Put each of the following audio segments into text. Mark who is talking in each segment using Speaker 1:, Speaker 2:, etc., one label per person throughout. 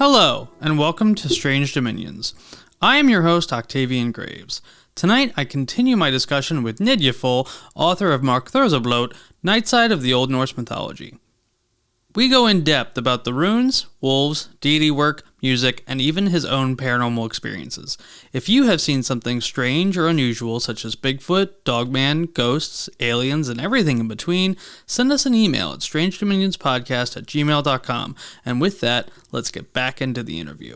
Speaker 1: Hello, and welcome to Strange Dominions. I am your host, Octavion Graves. Tonight, I continue my discussion with Niðafjöll, author of Myrkþursablót, Nightside of the Old Norse Mythology. We go in depth about the runes, wolves, deity work, music, and even his own paranormal experiences. If you have seen something strange or unusual, such as Bigfoot, Dogman, ghosts, aliens, and everything in between, send us an email at strangedominionspodcast@gmail.com. And with that, let's get back into the interview.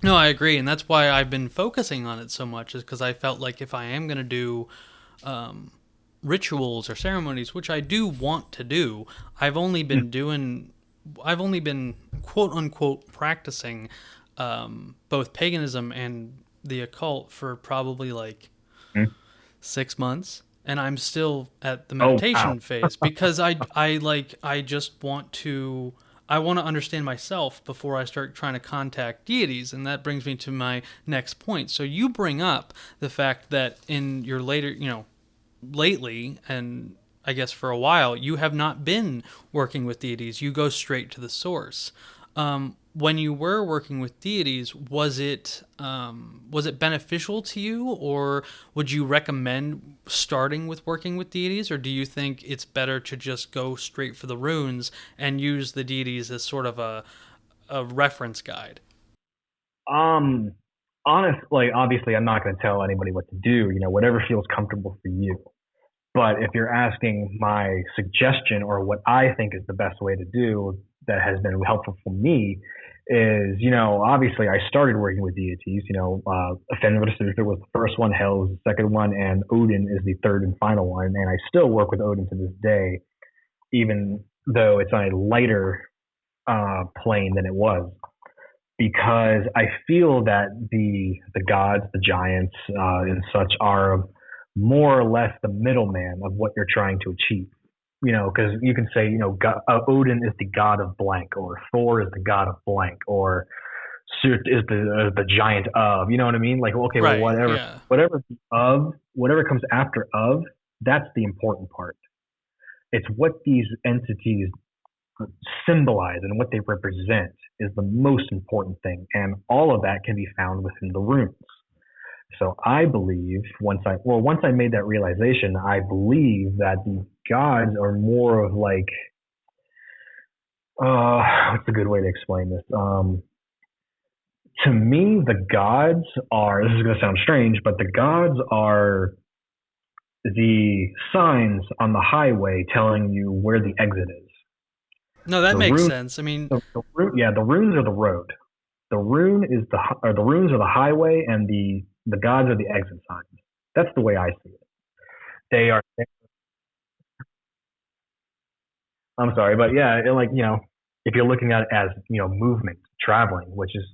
Speaker 1: No, I agree, and that's why I've been focusing on it so much, is because I felt like if I am going to do rituals or ceremonies, which I do want to do, I've only been quote-unquote practicing both paganism and the occult for probably 6 months, and I'm still at the meditation phase, because I just want to... I want to understand myself before I start trying to contact deities, and that brings me to my next point. So you bring up the fact that in your lately, and I guess for a while, you have not been working with deities. You go straight to the source. When you were working with deities, was it beneficial to you, or would you recommend starting with working with deities, or do you think it's better to just go straight for the runes and use the deities as sort of a reference guide?
Speaker 2: Honestly, obviously, I'm not going to tell anybody what to do. Whatever feels comfortable for you. But if you're asking my suggestion or what I think is the best way to do that has been helpful for me is, obviously I started working with deities. Fenrir was the first one, Hel was the second one, and Odin is the third and final one. And I still work with Odin to this day, even though it's on a lighter plane than it was, because I feel that the gods, the giants, and such are more or less the middleman of what you're trying to achieve. Because you can say, Odin is the god of blank, or Thor is the god of blank, or Surt is the giant of. You know what I mean?
Speaker 1: Right,
Speaker 2: whatever,
Speaker 1: yeah.
Speaker 2: whatever comes after of, that's the important part. It's what these entities symbolize and what they represent is the most important thing, and all of that can be found within the runes. So I believe once I made that realization, I believe that the gods are more of what's a good way to explain this? To me, the gods are, this is going to sound strange, but the gods are the signs on the highway telling you where the exit is.
Speaker 1: No, that makes sense. I mean,
Speaker 2: the runes are the road. The runes are the highway, and the gods are the exit signs. That's the way I see it. They are. I'm sorry, but yeah, if you're looking at it as movement, traveling, which is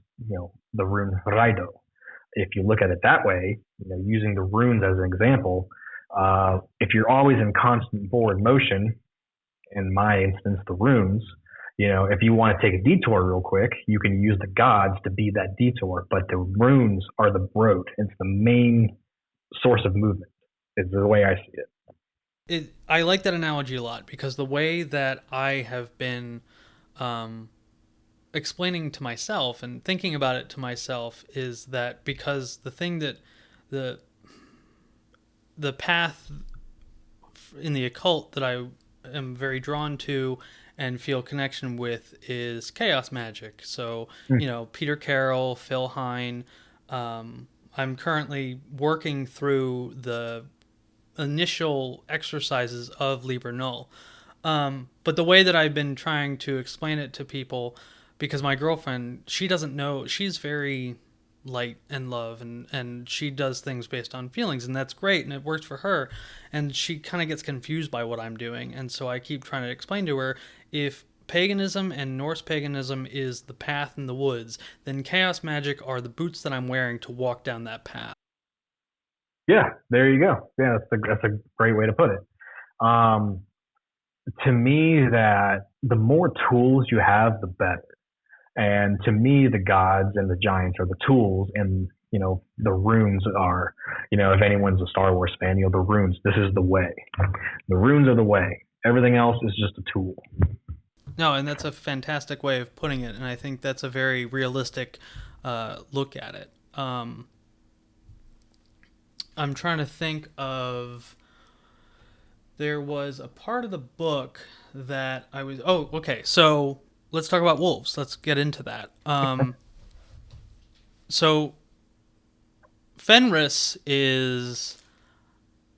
Speaker 2: the rune Raido. If you look at it that way, using the runes as an example, if you're always in constant forward motion, in my instance, the runes. If you want to take a detour real quick, you can use the gods to be that detour, but the runes are the road. It's the main source of movement, is the way I see it.
Speaker 1: I like that analogy a lot, because the way that I have been explaining to myself and thinking about it to myself is that, because the thing that the path in the occult that I am very drawn to and feel connection with is chaos magic. So, Peter Carroll, Phil Hine. I'm currently working through the initial exercises of Liber Null. But the way that I've been trying to explain it to people, because my girlfriend, she doesn't know, she's very light and love, and she does things based on feelings, and that's great, and it works for her, and she kind of gets confused by what I'm doing, and so I keep trying to explain to her, if paganism and Norse paganism is the path in the woods, then chaos magic are the boots that I'm wearing to walk down that path.
Speaker 2: Yeah, there you go. Yeah, that's a great way to put it. to me that the more tools you have, the better. And to me, the gods and the giants are the tools, and the runes are, if anyone's a Star Wars fan, the runes. This is the way. The runes are the way. Everything else is just a tool.
Speaker 1: No, and that's a fantastic way of putting it, and I think that's a very realistic look at it. I'm trying to think of. There was a part of the book that I was. Oh, okay. So let's talk about wolves. Let's get into that. So Fenris is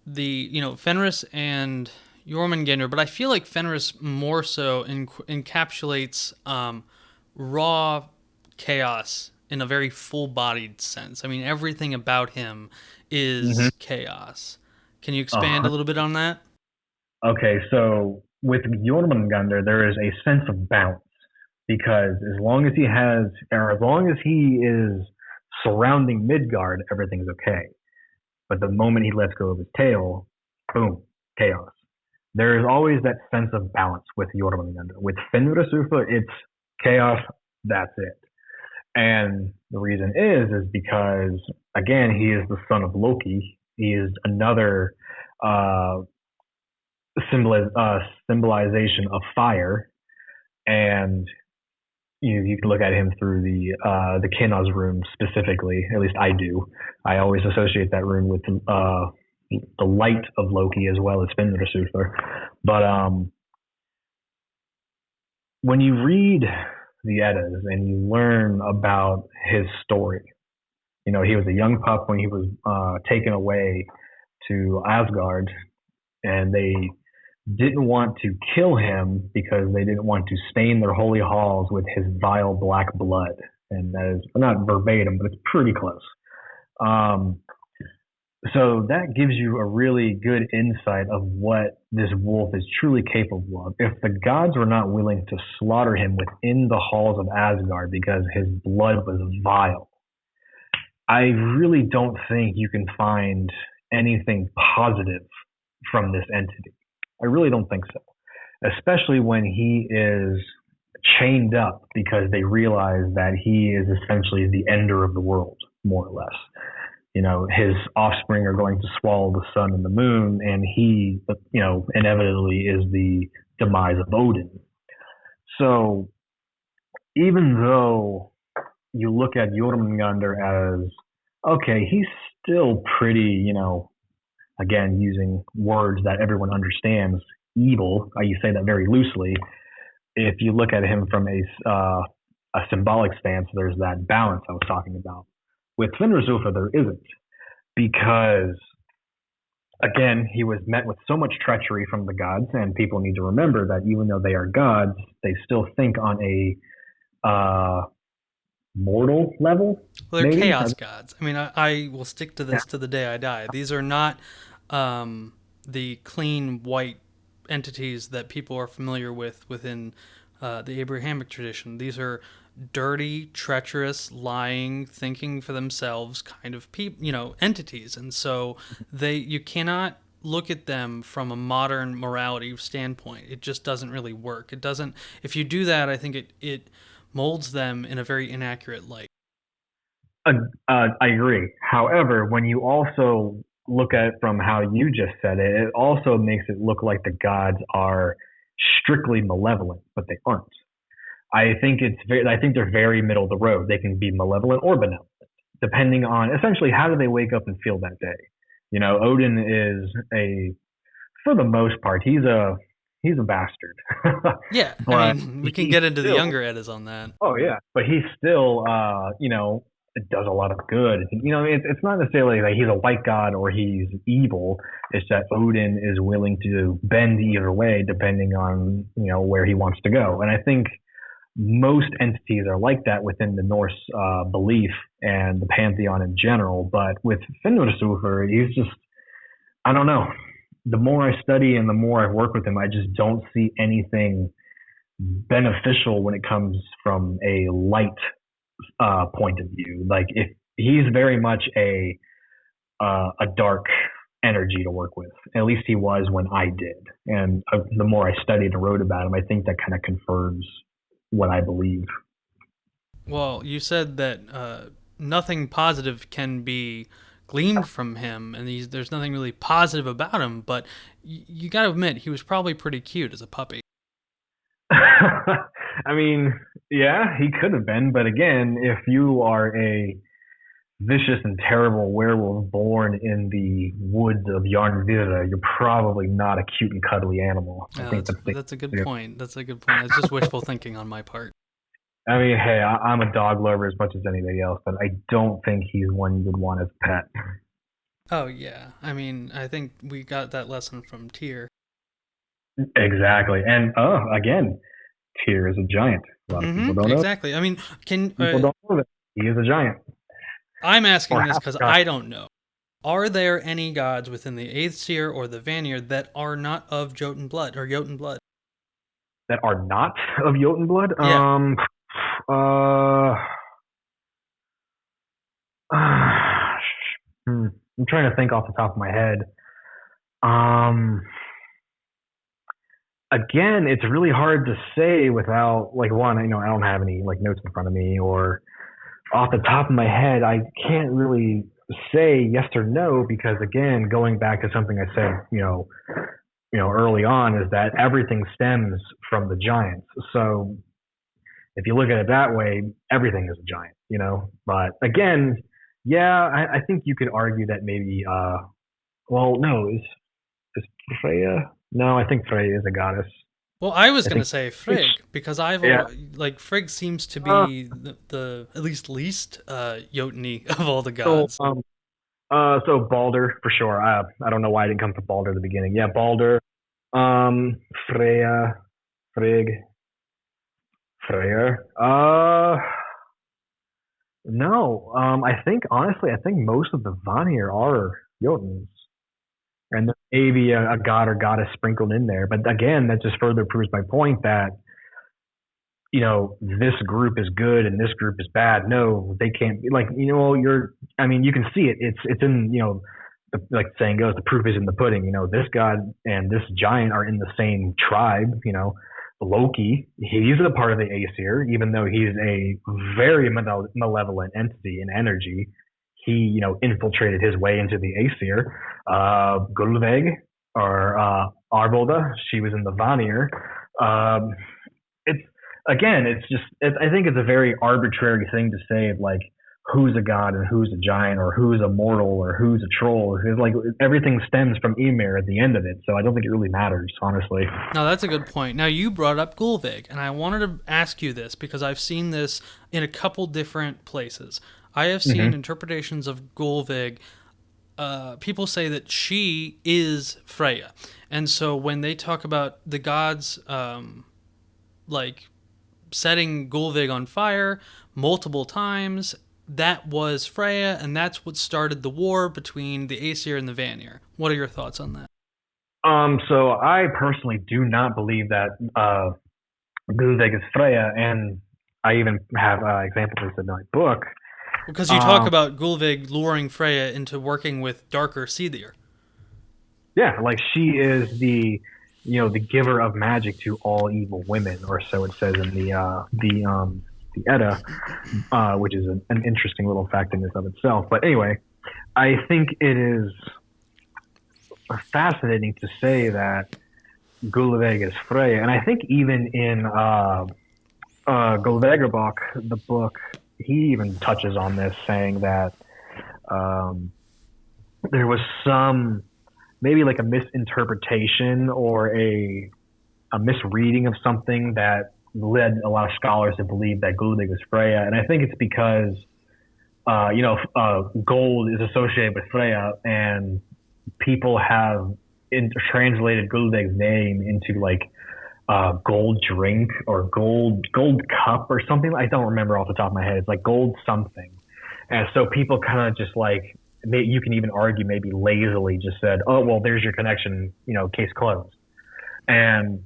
Speaker 1: Fenris and Jormungandr, but I feel like Fenris more so encapsulates raw chaos in a very full-bodied sense. I mean, everything about him is chaos. Can you expand a little bit on that?
Speaker 2: Okay, so with Jormungandr, there is a sense of balance because as long as he is surrounding Midgard, everything's okay. But the moment he lets go of his tail, boom, chaos. There is always that sense of balance with Jormungandr. With Fenrisúlfur, it's chaos, that's it. And the reason is because, again, he is the son of Loki. He is another symbolization of fire. And you can look at him through the Kinnaz rune specifically. At least I do. I always associate that rune with the light of Loki as well as Fenrisúlfur. But when you read the Eddas and you learn about his story, he was a young pup when he was taken away to Asgard, and they didn't want to kill him because they didn't want to stain their holy halls with his vile black blood. And that is not verbatim, but it's pretty close. So that gives you a really good insight of what this wolf is truly capable of. If the gods were not willing to slaughter him within the halls of Asgard because his blood was vile, I really don't think you can find anything positive from this entity. I really don't think so. Especially when he is chained up because they realize that he is essentially the ender of the world, more or less. His offspring are going to swallow the sun and the moon, and he, inevitably is the demise of Odin. So even though you look at Jormungandr as, okay, he's still pretty, again, using words that everyone understands, evil. You say that very loosely. If you look at him from a symbolic stance, there's that balance I was talking about. With Fenrisúlfur, there isn't, because, again, he was met with so much treachery from the gods, and people need to remember that even though they are gods, they still think on a mortal level.
Speaker 1: Well, they're chaos gods. I mean, I will stick to this to the day I die. These are not the clean white entities that people are familiar with within the Abrahamic tradition. These are dirty, treacherous, lying, thinking for themselves kind of entities, and so you cannot look at them from a modern morality standpoint. It just doesn't really work. It doesn't. If you do that, I think it molds them in a very inaccurate light.
Speaker 2: I agree. However, when you also look at it from how you just said it, it also makes it look like the gods are strictly malevolent, but they aren't. I think they're very middle of the road. They can be malevolent or benevolent, depending on essentially how do they wake up and feel that day. Odin is for the most part, he's a bastard.
Speaker 1: Yeah, I mean, we can get into the younger Eddas on that.
Speaker 2: Oh yeah, but he's still, does a lot of good. It's not necessarily that he's a white god or he's evil. It's that Odin is willing to bend either way depending on where he wants to go. And I think most entities are like that within the Norse belief and the pantheon in general. But with Fenrisúlfur, he's just, I don't know. The more I study and the more I work with him, I just don't see anything beneficial when it comes from a light point of view. Like, if he's very much a dark energy to work with. At least he was when I did. And the more I studied and wrote about him, I think that kind of confirms what I believe.
Speaker 1: Well, you said that nothing positive can be gleaned from him, and there's nothing really positive about him, but you got to admit, he was probably pretty cute as a puppy.
Speaker 2: I mean, yeah, he could have been, but again, if you are a vicious and terrible werewolf born in the woods of Yarnvira, you're probably not a cute and cuddly animal.
Speaker 1: I think that's a good point. That's a good point. It's just wishful thinking on my part.
Speaker 2: I mean, hey, I'm a dog lover as much as anything else, but I don't think he's one you would want as a pet.
Speaker 1: Oh, yeah. I mean, I think we got that lesson from Tyr.
Speaker 2: Exactly. And, again, Tyr is a giant. A lot of people don't know.
Speaker 1: Exactly. I mean,
Speaker 2: people don't know that he is a giant.
Speaker 1: I'm asking this because I don't know. Are there any gods within the Aesir or the Vanir that are not of Jotun blood or Jotun blood?
Speaker 2: That are not of Jotun blood?
Speaker 1: Yeah.
Speaker 2: I'm trying to think off the top of my head. Again, it's really hard to say without, like, one, I don't have any like notes in front of me, or off the top of my head, I can't really say yes or no, because again, going back to something I said, early on, is that everything stems from the giants. So if you look at it that way, everything is a giant, But again, yeah, I think you could argue that maybe, no, is Freya? No, I think Freya is a goddess.
Speaker 1: Well, I was going to say Frigg, because Frigg seems to be the at least Jotun-y of all the gods.
Speaker 2: So Balder, for sure. I don't know why I didn't come to Balder at the beginning. Yeah, Balder, Freya, Frigg, Freyr. No. I think most of the Vanir are Jotuns. And there may be a god or goddess sprinkled in there. But again, that just further proves my point that, this group is good and this group is bad. No, they can't be you can see it. It's in, like the saying goes, the proof is in the pudding. This god and this giant are in the same tribe. Loki, he's a part of the Aesir, even though he's a very malevolent entity in energy. He, infiltrated his way into the Aesir. Gullveig, or Arbolda, she was in the Vanir. I think it's a very arbitrary thing to say, like, who's a god and who's a giant, or who's a mortal or who's a troll. Because, like, everything stems from Ymir at the end of it, so I don't think it really matters, honestly.
Speaker 1: No, that's a good point. Now, you brought up Gullveig, and I wanted to ask you this because I've seen this in a couple different places. I have seen interpretations of Gullveig. People say that she is Freya, and so when they talk about the gods, setting Gullveig on fire multiple times, that was Freya, and that's what started the war between the Aesir and the Vanir. What are your thoughts on that?
Speaker 2: So I personally do not believe that Gullveig is Freya, and I even have examples in my book.
Speaker 1: Because you talk about Gullveig luring Freya into working with darker Scythier.
Speaker 2: Yeah, like, she is the giver of magic to all evil women, or so it says in the Edda, which is an interesting little fact in this of itself. But anyway, I think it is fascinating to say that Gullveig is Freya, and I think even in Gullveigarbok, the book, he even touches on this, saying that there was maybe like a misinterpretation or a misreading of something that led a lot of scholars to believe that Gullveig was Freya. And I think it's because, gold is associated with Freya, and people have translated Gullveig's name into like gold drink or gold cup or something. I don't remember off the top of my head. It's like gold something. And so people kind of just like, you can even argue maybe lazily just said, oh, well, there's your connection, case closed. And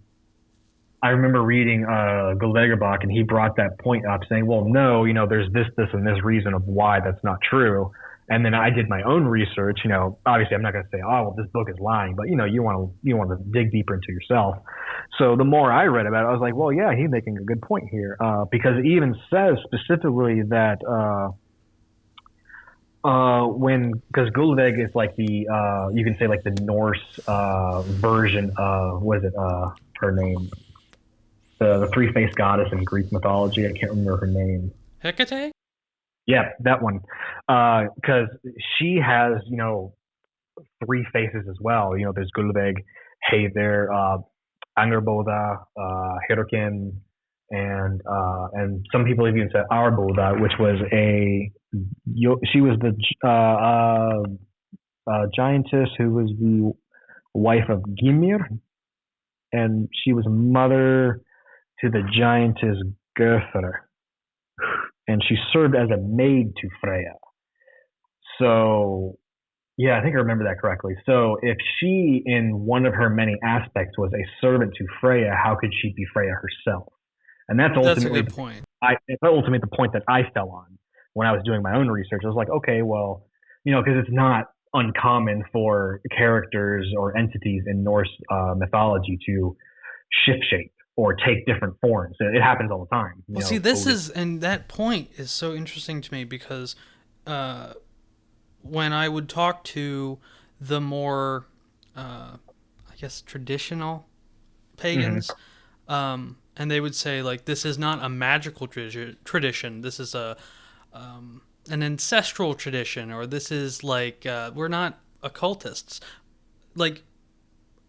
Speaker 2: I remember reading Gullveigarbok, and he brought that point up, saying, well, no, there's this, and this reason of why that's not true. And then I did my own research. Obviously I'm not going to say, oh, well, this book is lying, but you want to dig deeper into yourself. So the more I read about it, I was like, well, yeah, he's making a good point here, because it even says specifically that because Gullveig is like the you can say like the Norse version of, what is it, her name, the three-faced goddess in Greek mythology. I can't remember her name.
Speaker 1: Hecate?
Speaker 2: Yeah, that one. Because she has, three faces as well. There's Gullveig, Heiðr, Angerboda, Hyrkin, and some people even said Arboda, which was she was the giantess who was the wife of Gymir, and she was mother to the giantess Gurthur, and she served as a maid to Freya. So, yeah, I think I remember that correctly. So, if she, in one of her many aspects, was a servant to Freya, how could she be Freya herself? And that's ultimately
Speaker 1: a good point.
Speaker 2: That's ultimately the point that I fell on when I was doing my own research. I was like, okay, well, because it's not uncommon for characters or entities in Norse mythology to shift shape or take different forms. It happens all the time.
Speaker 1: Well, see, and that point is so interesting to me because when I would talk to the more, I guess, traditional pagans, and they would say, like, this is not a magical tradition. This is an ancestral tradition, or this is like, we're not occultists. Like,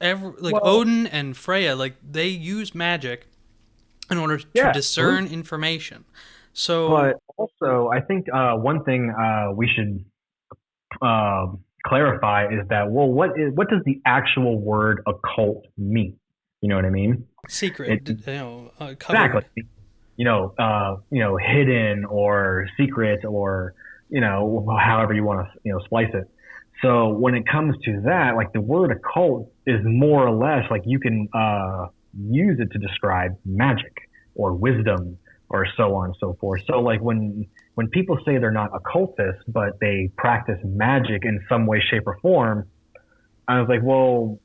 Speaker 1: Odin and Freya, like, they use magic in order to discern information. So,
Speaker 2: but also, I think one thing we should clarify is that, well, what does the actual word occult mean? You know what I mean?
Speaker 1: Secret,
Speaker 2: covered.
Speaker 1: Exactly.
Speaker 2: Hidden or secret, or however you want to splice it. So when it comes to that, like, the word occult is more or less like you can use it to describe magic or wisdom or so on and so forth. So like when people say they're not occultists, but they practice magic in some way, shape, or form, I was like, well,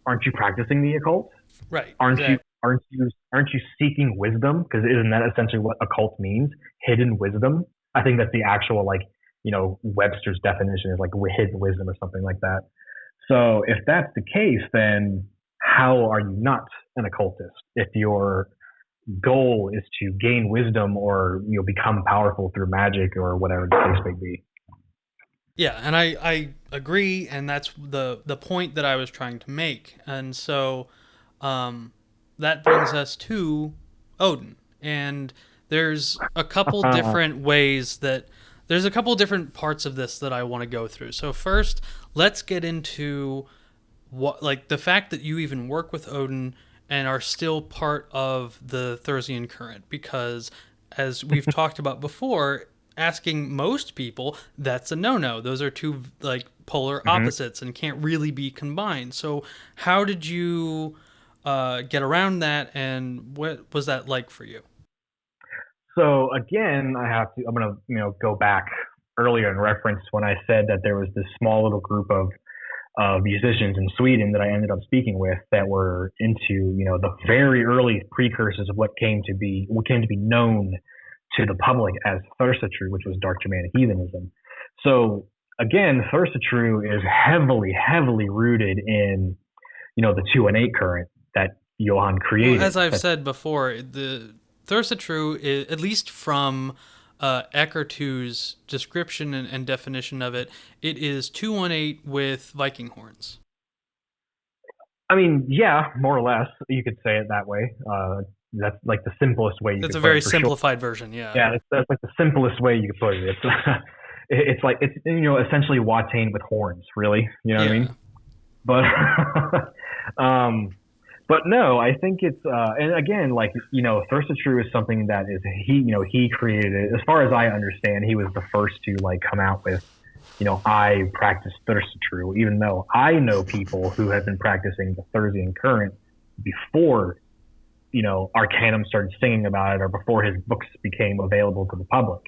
Speaker 2: aren't you practicing the occult?
Speaker 1: Right.
Speaker 2: Aren't you seeking wisdom? Because isn't that essentially what occult means? Hidden wisdom. I think that's the actual, like, Webster's definition is like hidden wisdom or something like that. So if that's the case, then how are you not an occultist if your goal is to gain wisdom or become powerful through magic or whatever the case may be?
Speaker 1: Yeah, and I agree, and that's the point that I was trying to make. And so that brings us to Odin. And there's a couple different ways that there's a couple different parts of this that I want to go through. So first, let's get into what, like, the fact that you even work with Odin and are still part of the Thursian current, because as we've talked about before, asking most people, that's a no-no. Those are two, like, polar opposites and can't really be combined. So how did you get around that, and what was that like for you?
Speaker 2: So again, I'm going to go back earlier in reference when I said that there was this small little group of musicians in Sweden that I ended up speaking with that were into, the very early precursors of what came to be known to the public as Thursatru, which was Dark Germanic heathenism. So again, Thursatru is heavily rooted in, the 2 and 8 current that Johann created.
Speaker 1: Well, as I've said before, the Thursatru is, at least from Eckhart II's description and definition of it, it is 218 with Viking horns.
Speaker 2: I mean, yeah, more or less, you could say it that way. That's like the simplest way.
Speaker 1: That's a very simplified version, yeah.
Speaker 2: Yeah, that's like the simplest way you could put it. It's like it's essentially Watain with horns, really. You know what I mean? But no, I think it's and again, like, Thursatru is something that is he created it. As far as I understand, he was the first to, like, come out with, I practice Thursatru, even though I know people who have been practicing the Thursian current before Arcanum started singing about it, or before his books became available to the public.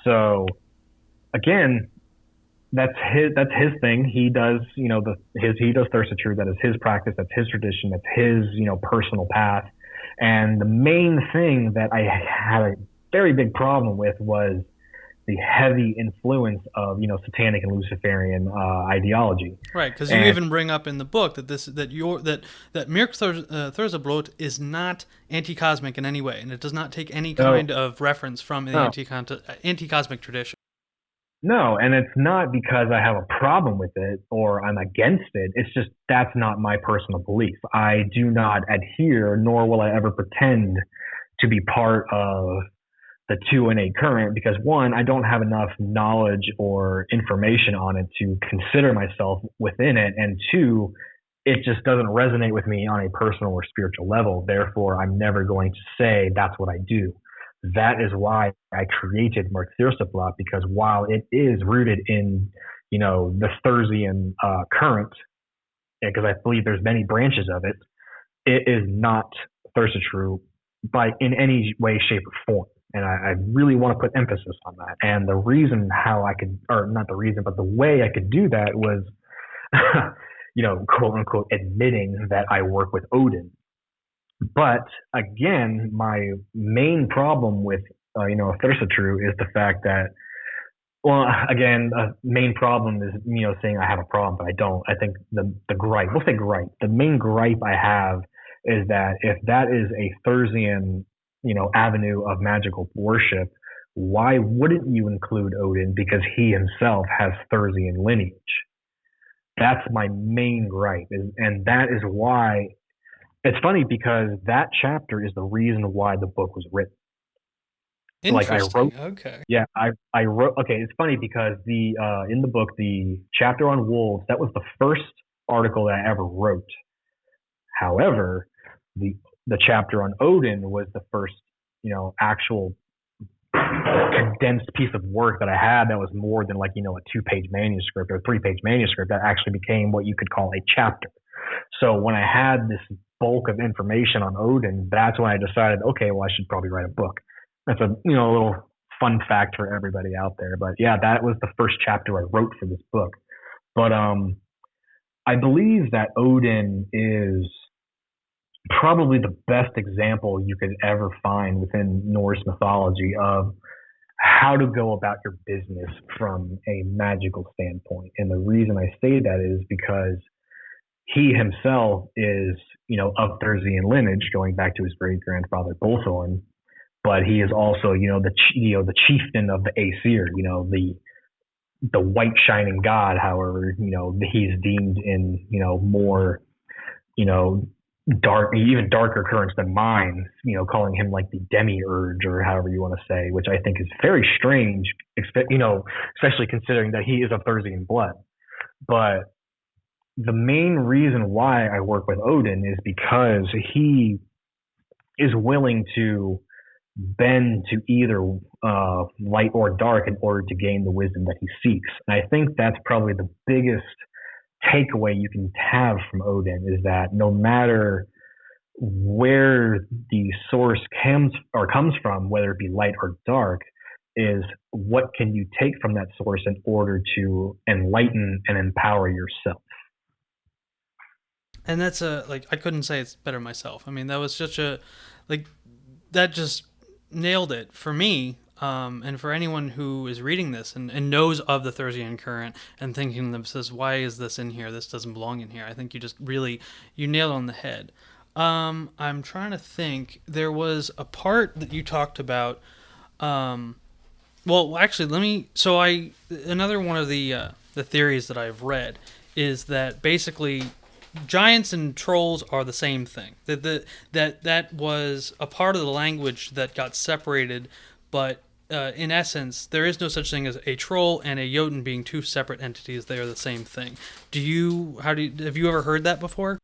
Speaker 2: So again, that's his thing. He does, he does Thursa That is his practice. That's his tradition. That's his, personal path. And the main thing that I had a very big problem with was the heavy influence of, satanic and Luciferian ideology.
Speaker 1: Right, because you
Speaker 2: And
Speaker 1: even bring up in the book that that Myrkþursablót is not anti-cosmic in any way, and it does not take any
Speaker 2: so,
Speaker 1: kind of reference from the
Speaker 2: no,
Speaker 1: anti-cosmic tradition.
Speaker 2: no, and it's not because I have a problem with it or I'm against it. It's just that's not my personal belief. I do not adhere, nor will I ever pretend to be part of the 2 and 8 current because one, I don't have enough knowledge or information on it to consider myself within it, and two, it just doesn't resonate with me on a personal or spiritual level. Therefore, I'm never going to say that's what I do. That is why I created Myrkþursablót, because while it is rooted in, the Thursian current, because I believe there's many branches of it, it is not Thursa by in any way, shape, or form. And I really want to put emphasis on that. And the reason how I could, or not the reason, but the way I could do that was, quote unquote, admitting that I work with Odin. But again, my main problem with, Thursa is the fact that, well, again, main problem is, saying I have a problem, but I don't. I think the gripe, we'll say gripe, the main gripe I have is that if that is a Thursian, avenue of magical worship, why wouldn't you include Odin? Because he himself has Thursian lineage. That's my main gripe, and that is why it's funny because that chapter is the reason why the book was written. Like I
Speaker 1: Interesting.
Speaker 2: wrote,
Speaker 1: Okay.
Speaker 2: yeah, I wrote. Okay, it's funny because the in the book the chapter on wolves, that was the first article that I ever wrote. However, the the chapter on Odin was the first, actual condensed piece of work that I had that was more than like, a 2-page manuscript or a 3-page manuscript that actually became what you could call a chapter. So when I had this bulk of information on Odin, that's when I decided, okay, well, I should probably write a book. That's a, little fun fact for everybody out there. But yeah, that was the first chapter I wrote for this book. But I believe that Odin is probably the best example you could ever find within Norse mythology of how to go about your business from a magical standpoint. And the reason I say that is because he himself is, of Thursian lineage, going back to his great grandfather Bolthorn, but he is also, the chieftain of the Aesir, the white shining god. However, he's deemed in, more, you know, dark, even darker currents than mine, calling him like the demiurge or however you want to say, which I think is very strange, especially considering that he is of Thursian blood. But the main reason why I work with Odin is because he is willing to bend to either light or dark in order to gain the wisdom that he seeks. And I think that's probably the biggest takeaway you can have from Odin is that no matter where the source comes from, whether it be light or dark, is what can you take from that source in order to enlighten and empower yourself.
Speaker 1: And that's I couldn't say it's better myself. I mean, that was such a like that just nailed it for me. And for anyone who is reading this and knows of the Thursian current and thinking to themselves, why is this in here? This doesn't belong in here. I think you just really, you nailed it on the head. I'm trying to think. There was a part that you talked about. Well, actually, let me. So another one of the theories that I've read is that basically giants and trolls are the same thing. That was a part of the language that got separated, but in essence, there is no such thing as a troll and a Jotun being two separate entities. They are the same thing. Have you ever heard that before?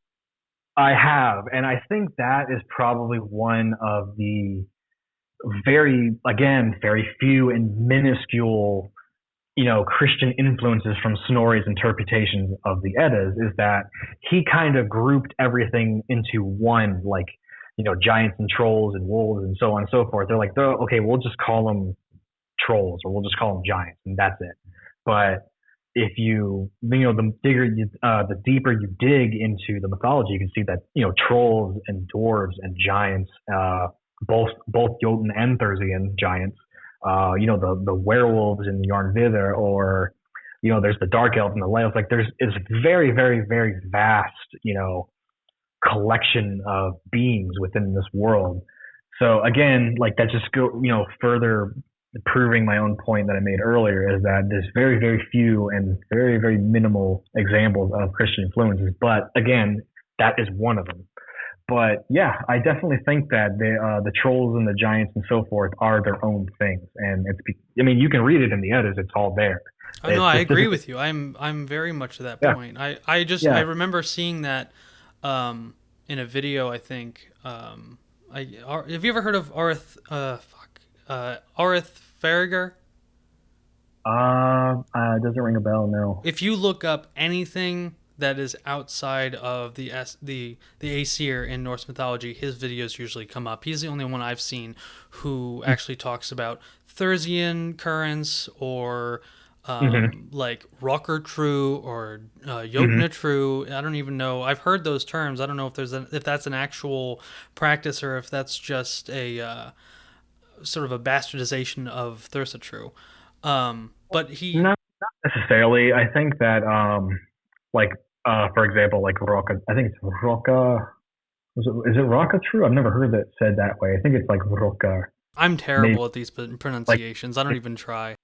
Speaker 2: I have, and I think that is probably one of the very few and minuscule, Christian influences from Snorri's interpretations of the Eddas is that he kind of grouped everything into one, like, giants and trolls and wolves and so on and so forth. They're like, okay, we'll just call them trolls or we'll just call them giants and that's it. But the deeper you dig into the mythology, you can see that trolls and dwarves and giants, both Jotun and Thursian giants, the werewolves in Yarnvidr, or there's the dark elves and the light elves. Like there's it's very very very vast collection of beings within this world. So again, like that just further proving my own point that I made earlier, is that there's very, very few and very, very minimal examples of Christian influences. But again, that is one of them. But yeah, I definitely think that the trolls and the giants and so forth are their own things, and you can read it in the Eddas; it's all there.
Speaker 1: Oh no, I agree with you. I'm very much to that point. I remember seeing that in a video. I think have you ever heard of Orith Farragher?
Speaker 2: It doesn't ring a bell, no.
Speaker 1: If you look up anything that is outside of the Aesir in Norse mythology, his videos usually come up. He's the only one I've seen who actually talks about Thursian currents, or like Rocker True, or Jotna True. I don't even know. I've heard those terms. I don't know if that's an actual practice, or if that's just a sort of a bastardization of Thursa True. But he
Speaker 2: not necessarily. I think that for example, like Roca. I think it's Roca. Is it Roca True? I've never heard that said that way. I think it's like Roca.
Speaker 1: I'm terrible at these pronunciations. I don't even try.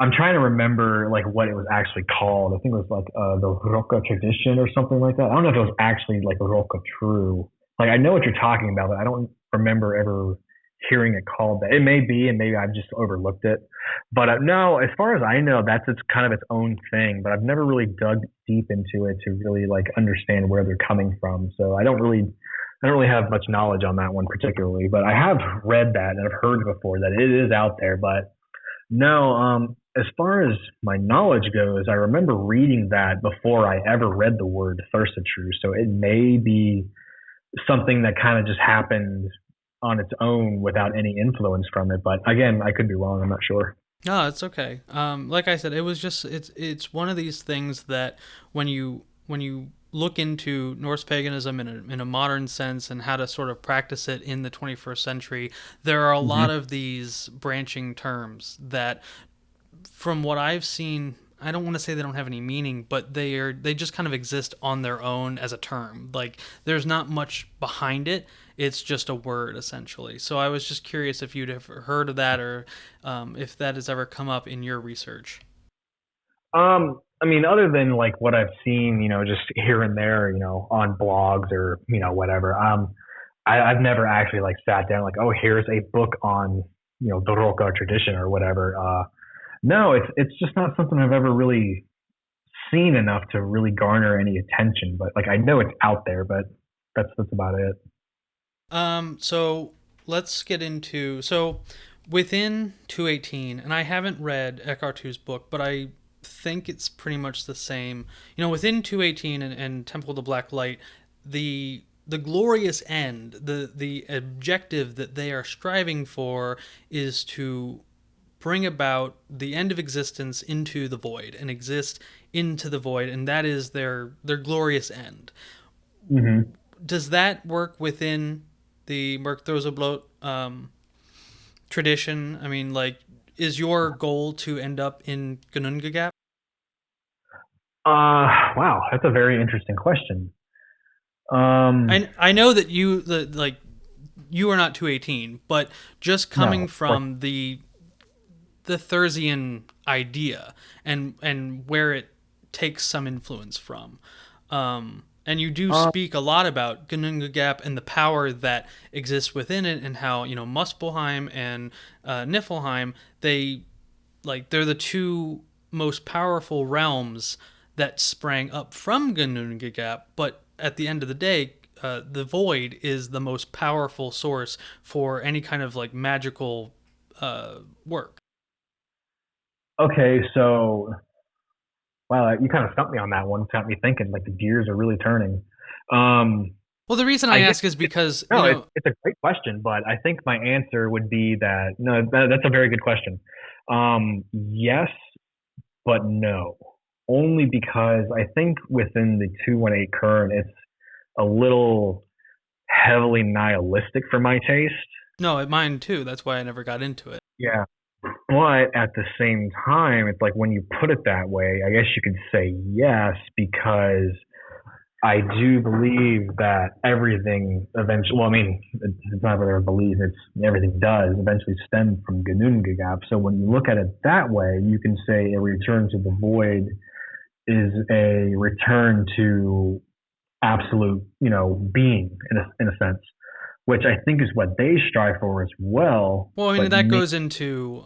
Speaker 2: I'm trying to remember like what it was actually called. I think it was like the Roca tradition or something like that. I don't know if it was actually like Roca True. Like I know what you're talking about, but I don't remember ever hearing it called that. It may be, and maybe I've just overlooked it. But no, as far as I know, that's kind of its own thing. But I've never really dug deep into it to really like understand where they're coming from. So I don't really have much knowledge on that one particularly. But I have read that, and I've heard before that it is out there. But no, as far as my knowledge goes, I remember reading that before I ever read the word Thursa-True. So it may be something that kind of just happened on its own without any influence from it. But again, I could be wrong. I'm not sure.
Speaker 1: No, it's okay. Like I said, it was just it's one of these things that when you look into Norse paganism in a modern sense, and how to sort of practice it in the 21st century, there are a lot of these branching terms that, from what I've seen, I don't want to say they don't have any meaning, but they just kind of exist on their own as a term. Like there's not much behind it. It's just a word, essentially. So I was just curious if you'd have heard of that, or if that has ever come up in your research.
Speaker 2: I mean, other than like what I've seen, just here and there, on blogs or whatever. I've never actually like sat down like, oh, here's a book on the Roca tradition or whatever. No, it's just not something I've ever really seen enough to really garner any attention. But like I know it's out there, but that's about it.
Speaker 1: So let's get into, within 218, and I haven't read Eckhart Tolle's book, but I think it's pretty much the same. Within 218 and Temple of the Black Light, the glorious end, the objective that they are striving for is to bring about the end of existence into the void, and exist into the void, and that is their glorious end.
Speaker 2: Mm-hmm.
Speaker 1: Does that work within the Myrkþursablót tradition? I mean, like, is your goal to end up in Ginnungagap?
Speaker 2: Wow, that's a very interesting question.
Speaker 1: I know that you are not 218, but just coming from the Thursian idea and where it takes some influence from. And you do speak a lot about Ginnungagap and the power that exists within it, and how, Muspelheim and Niflheim, they're the two most powerful realms that sprang up from Ginnungagap, but at the end of the day, the void is the most powerful source for any kind of like magical work.
Speaker 2: Okay, so wow, you kind of stumped me on that one. It's got me thinking, like the gears are really turning.
Speaker 1: Well, the reason I ask is because
Speaker 2: it's a great question, but I think my answer would be that no. That's a very good question. Yes, but no. only because I think within the 218 current, it's a little heavily nihilistic for my taste.
Speaker 1: No, mine too. That's why I never got into it.
Speaker 2: Yeah. But at the same time, it's like when you put it that way, I guess you could say yes, because I do believe that everything eventually, well, I mean, it's not whether I believe, it's everything does eventually stem from Ginnungagap. So when you look at it that way, you can say a return to the void is a return to absolute, being in a sense, which I think is what they strive for as well.
Speaker 1: Well, I mean,
Speaker 2: But
Speaker 1: that goes into,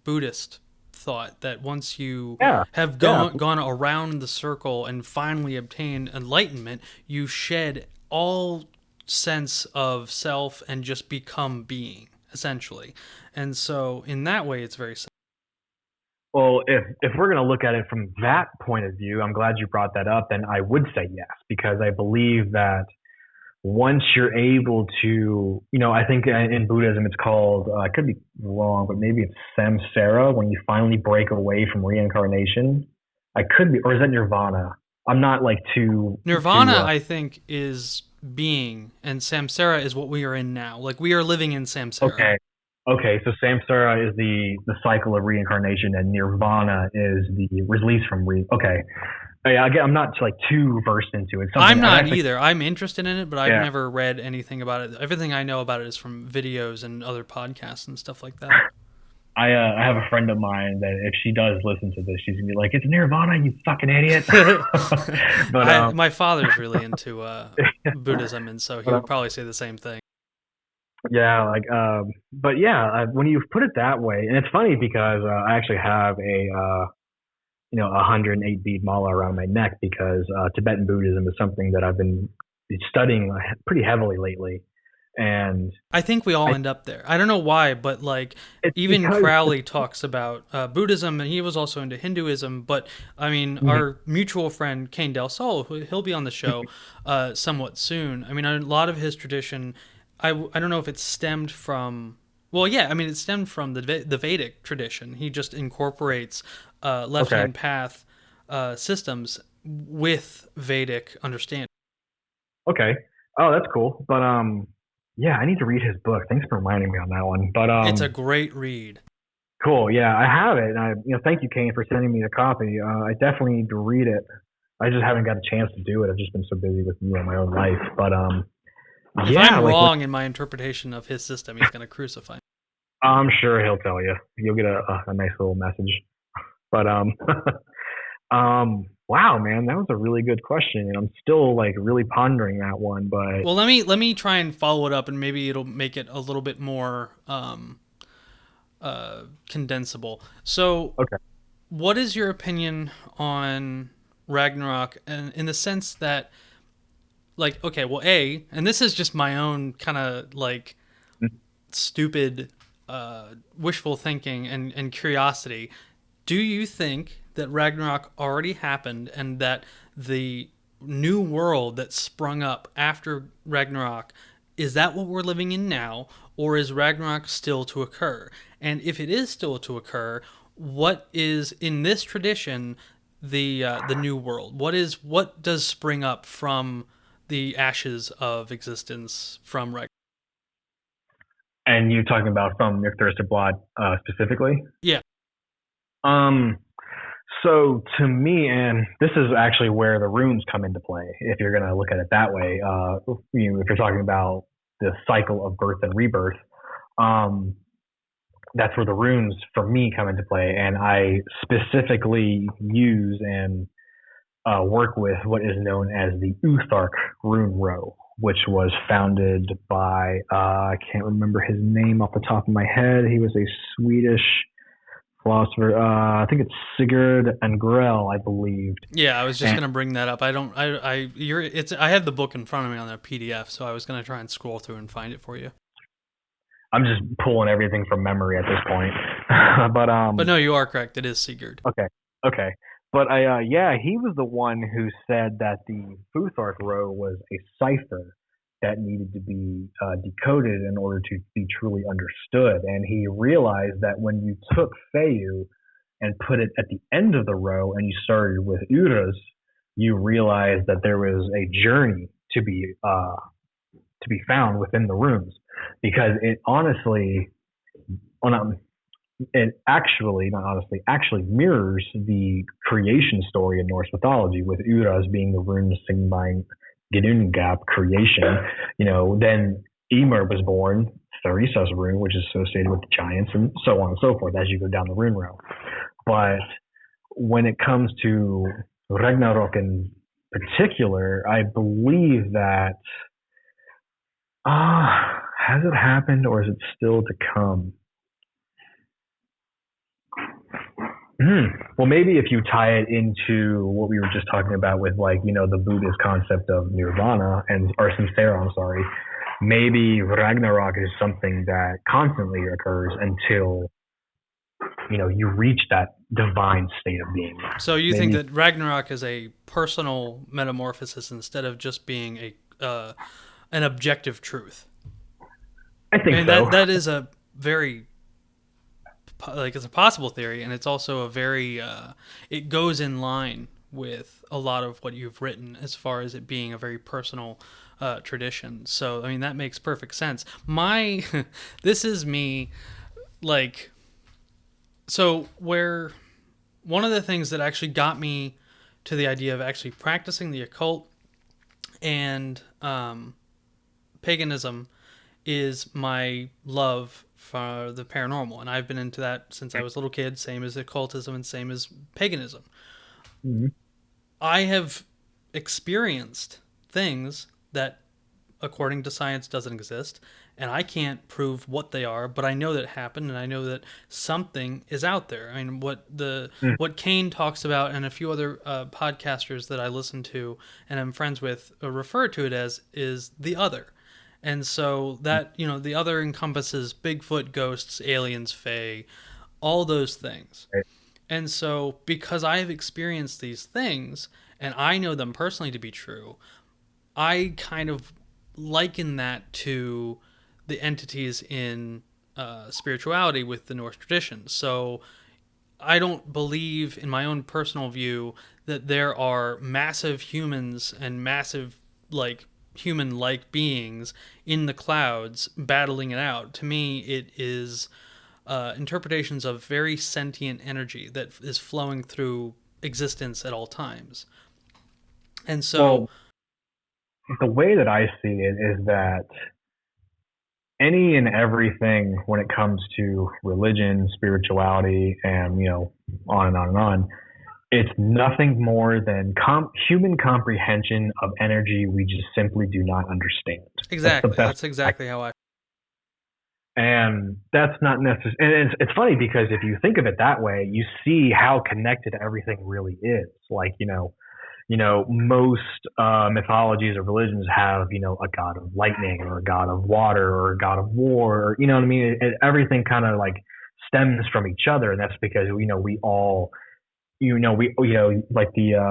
Speaker 1: Buddhist thought that once you
Speaker 2: yeah,
Speaker 1: have
Speaker 2: yeah,
Speaker 1: gone around the circle and finally obtain enlightenment, you shed all sense of self and just become being, essentially. And so, in that way, it's very.
Speaker 2: well, if we're going to look at it from that point of view, I'm glad you brought that up. Then I would say yes, because I believe that once you're able to, I think in Buddhism it's called, I could be wrong, but maybe it's samsara, when you finally break away from reincarnation. I could be, or is that nirvana? I'm not like too.
Speaker 1: Nirvana, I think, is being, and samsara is what we are in now. Like, we are living in samsara.
Speaker 2: Okay. Okay, so samsara is the cycle of reincarnation, and nirvana is the release from Okay, yeah, again, I'm not like too versed into it.
Speaker 1: I'm not either. I'm interested in it, but I've
Speaker 2: yeah.
Speaker 1: never read anything about it. Everything I know about it is from videos and other podcasts and stuff like that.
Speaker 2: I have a friend of mine that if she does listen to this, she's gonna be like, "It's Nirvana, you fucking idiot." But
Speaker 1: my father's really into Buddhism, and so he would probably say the same thing.
Speaker 2: yeah, like, but yeah, when you put it that way, and it's funny because I actually have a 108 bead mala around my neck, because Tibetan Buddhism is something that I've been studying pretty heavily lately, and
Speaker 1: I think we all end up there. I don't know why, but like even
Speaker 2: because
Speaker 1: Crowley talks about Buddhism, and he was also into Hinduism. But I mean, our mutual friend Kane Del Sol, he'll be on the show somewhat soon. I mean, a lot of his tradition, I don't know if it stemmed from. Well, yeah, I mean, it stemmed from the Vedic tradition. He just incorporates left-hand path systems with Vedic understanding.
Speaker 2: Okay. Oh, that's cool. But yeah, I need to read his book. Thanks for reminding me on that one. But
Speaker 1: It's a great read.
Speaker 2: cool. Yeah, I have it. And thank you, Kane, for sending me a copy. I definitely need to read it. I just haven't got a chance to do it. I've just been so busy with my own life. But
Speaker 1: If I'm wrong in my interpretation of his system, he's going to crucify me.
Speaker 2: I'm sure he'll tell you. You'll get a nice little message. But wow, man, that was a really good question, and I'm still like really pondering that one. But
Speaker 1: well, let me try and follow it up, and maybe it'll make it a little bit more condensable. So,
Speaker 2: okay,
Speaker 1: what is your opinion on Ragnarok, and in the sense that, like, okay, well, and this is just my own kind of like stupid wishful thinking and curiosity. Do you think that Ragnarok already happened, and that the new world that sprung up after Ragnarok, is that what we're living in now, or is Ragnarok still to occur? And if it is still to occur, what is in this tradition the new world? What does spring up from the ashes of existence from Ragnarok?
Speaker 2: and you talking about from Myrkþursablót specifically?
Speaker 1: Yeah.
Speaker 2: So to me, and this is actually where the runes come into play, if you're going to look at it that way. If you're talking about the cycle of birth and rebirth, um, that's where the runes for me come into play, and I specifically use and work with what is known as the Uthark rune row, which was founded by I can't remember his name off the top of my head. He was a Swedish philosopher. I think it's Sigurd and Grell, I believed.
Speaker 1: Yeah, I was just gonna bring that up. I don't. I have the book in front of me on a PDF, so I was gonna try and scroll through and find it for you.
Speaker 2: I'm just pulling everything from memory at this point.
Speaker 1: But no, you are correct. It is Sigurd.
Speaker 2: Okay. But yeah, he was the one who said that the Futhark row was a cipher that needed to be decoded in order to be truly understood. And he realized that when you took Feyu and put it at the end of the row and you started with Uras, you realize that there was a journey to be found within the rooms, because it honestly, well, not, it actually, not honestly, actually mirrors the creation story in Norse mythology, with Uras being the runes signifying Ginnungagap, creation. Then Ymir was born, Thurisa's rune, which is associated with the giants, and so on and so forth as you go down the rune row. But when it comes to Ragnarok in particular, I believe that has it happened or is it still to come? Well, maybe if you tie it into what we were just talking about with, like, the Buddhist concept of nirvana or samsara, I'm sorry, maybe Ragnarok is something that constantly occurs until you reach that divine state of being.
Speaker 1: So you think that Ragnarok is a personal metamorphosis instead of just being an objective truth?
Speaker 2: I think so.
Speaker 1: That is a very, it's a possible theory, and it's also a very it goes in line with a lot of what you've written as far as it being a very personal tradition. So that makes perfect sense. This is me, like, so where one of the things that actually got me to the idea of actually practicing the occult and paganism is my love for the paranormal, and I've been into that since I was a little kid, same as occultism and same as paganism. Mm-hmm. I have experienced things that, according to science, doesn't exist, and I can't prove what they are, but I know that it happened, and I know that something is out there. What Kane talks about, and a few other podcasters that I listen to and I'm friends with refer to it as is the other. And so that, the other encompasses Bigfoot, ghosts, aliens, fae, all those things. Right. And so because I have experienced these things and I know them personally to be true, I kind of liken that to the entities in spirituality with the Norse tradition. So I don't believe, in my own personal view, that there are massive humans and massive, human-like beings in the clouds battling it out. To me, it is interpretations of very sentient energy that is flowing through existence at all times. And so,
Speaker 2: the way that I see it is that any and everything, when it comes to religion, spirituality, and on and on and on, it's nothing more than human comprehension of energy we just simply do not understand.
Speaker 1: Exactly. That's exactly how I feel.
Speaker 2: And that's not necessary. And it's funny because if you think of it that way, you see how connected everything really is. Like, most mythologies or religions have, a god of lightning or a god of water or a god of war. Or, what I mean? Everything kind of stems from each other. And that's because, we all, like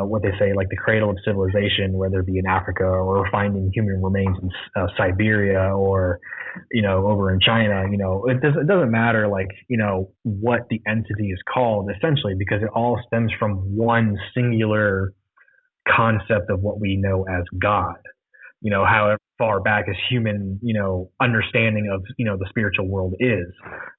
Speaker 2: what they say, like the cradle of civilization, whether it be in Africa or finding human remains in Siberia or, over in China, it doesn't matter, what the entity is called, essentially, because it all stems from one singular concept of what we know as God. However far back as human, understanding of, the spiritual world is,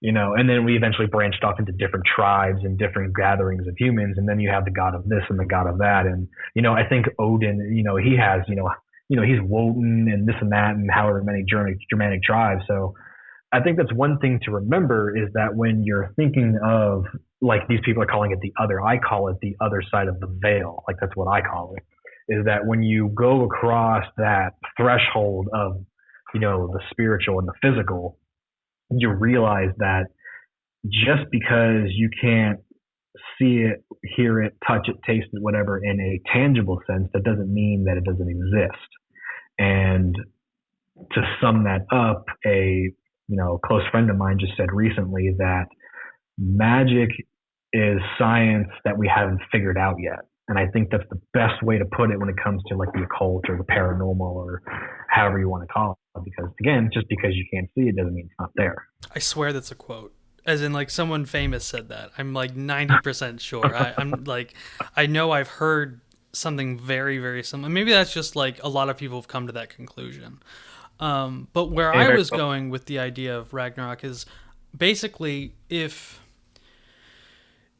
Speaker 2: and then we eventually branched off into different tribes and different gatherings of humans. And then you have the god of this and the god of that. And, I think Odin, he has, he's Woden and this and that and however many Germanic tribes. So I think that's one thing to remember, is that when you're thinking of, these people are calling it the other, I call it the other side of the veil. That's what I call it. Is that when you go across that threshold of, the spiritual and the physical, you realize that just because you can't see it, hear it, touch it, taste it, whatever, in a tangible sense, that doesn't mean that it doesn't exist. And to sum that up, a close friend of mine just said recently that magic is science that we haven't figured out yet. And I think that's the best way to put it when it comes to the occult or the paranormal or however you want to call it. Because again, just because you can't see it doesn't mean it's not there.
Speaker 1: I swear that's a quote. As in, like, someone famous said that. I'm like 90% sure. I'm like, I know I've heard something very, very similar. Maybe that's just like a lot of people have come to that conclusion. But where I was going with the idea of Ragnarok is basically if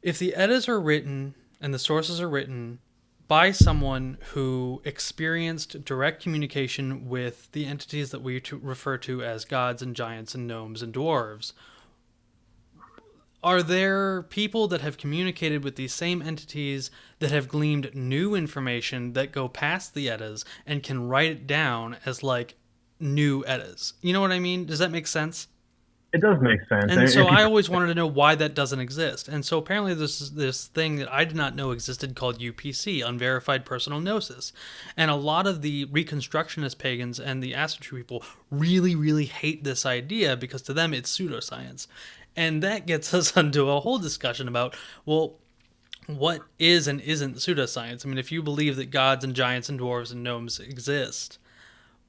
Speaker 1: the Eddas are written and the sources are written by someone who experienced direct communication with the entities that we refer to as gods and giants and gnomes and dwarves, are there people that have communicated with these same entities that have gleaned new information that go past the Eddas and can write it down as like new Eddas? You know what I mean? Does that make sense?
Speaker 2: It does make sense.
Speaker 1: And so I always wanted to know why that doesn't exist. And so apparently there's this thing that I did not know existed called UPC, Unverified Personal Gnosis. And a lot of the Reconstructionist pagans and the astroturf people really, really hate this idea because to them it's pseudoscience. And that gets us into a whole discussion about, well, what is and isn't pseudoscience? I mean, if you believe that gods and giants and dwarves and gnomes exist,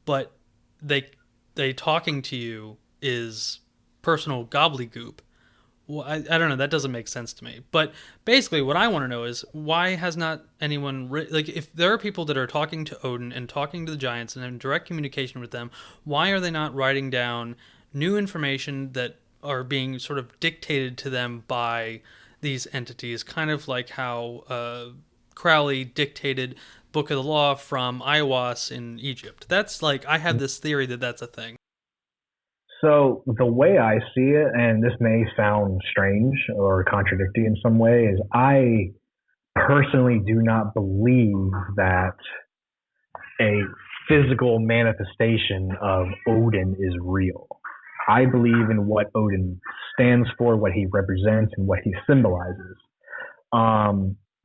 Speaker 1: but they talking to you is personal gobbledygook, well, I don't know, that doesn't make sense to me. But basically what I want to know is, why has not anyone like, if there are people that are talking to Odin and talking to the giants and in direct communication with them, why are they not writing down new information that are being sort of dictated to them by these entities, kind of like how Crowley dictated Book of the Law from Aiwass in Egypt? That's like, I have this theory that that's a thing.
Speaker 2: So the way I see it, and this may sound strange or contradictory in some way, is I personally do not believe that a physical manifestation of Odin is real. I believe in what Odin stands for, what he represents, and what he symbolizes.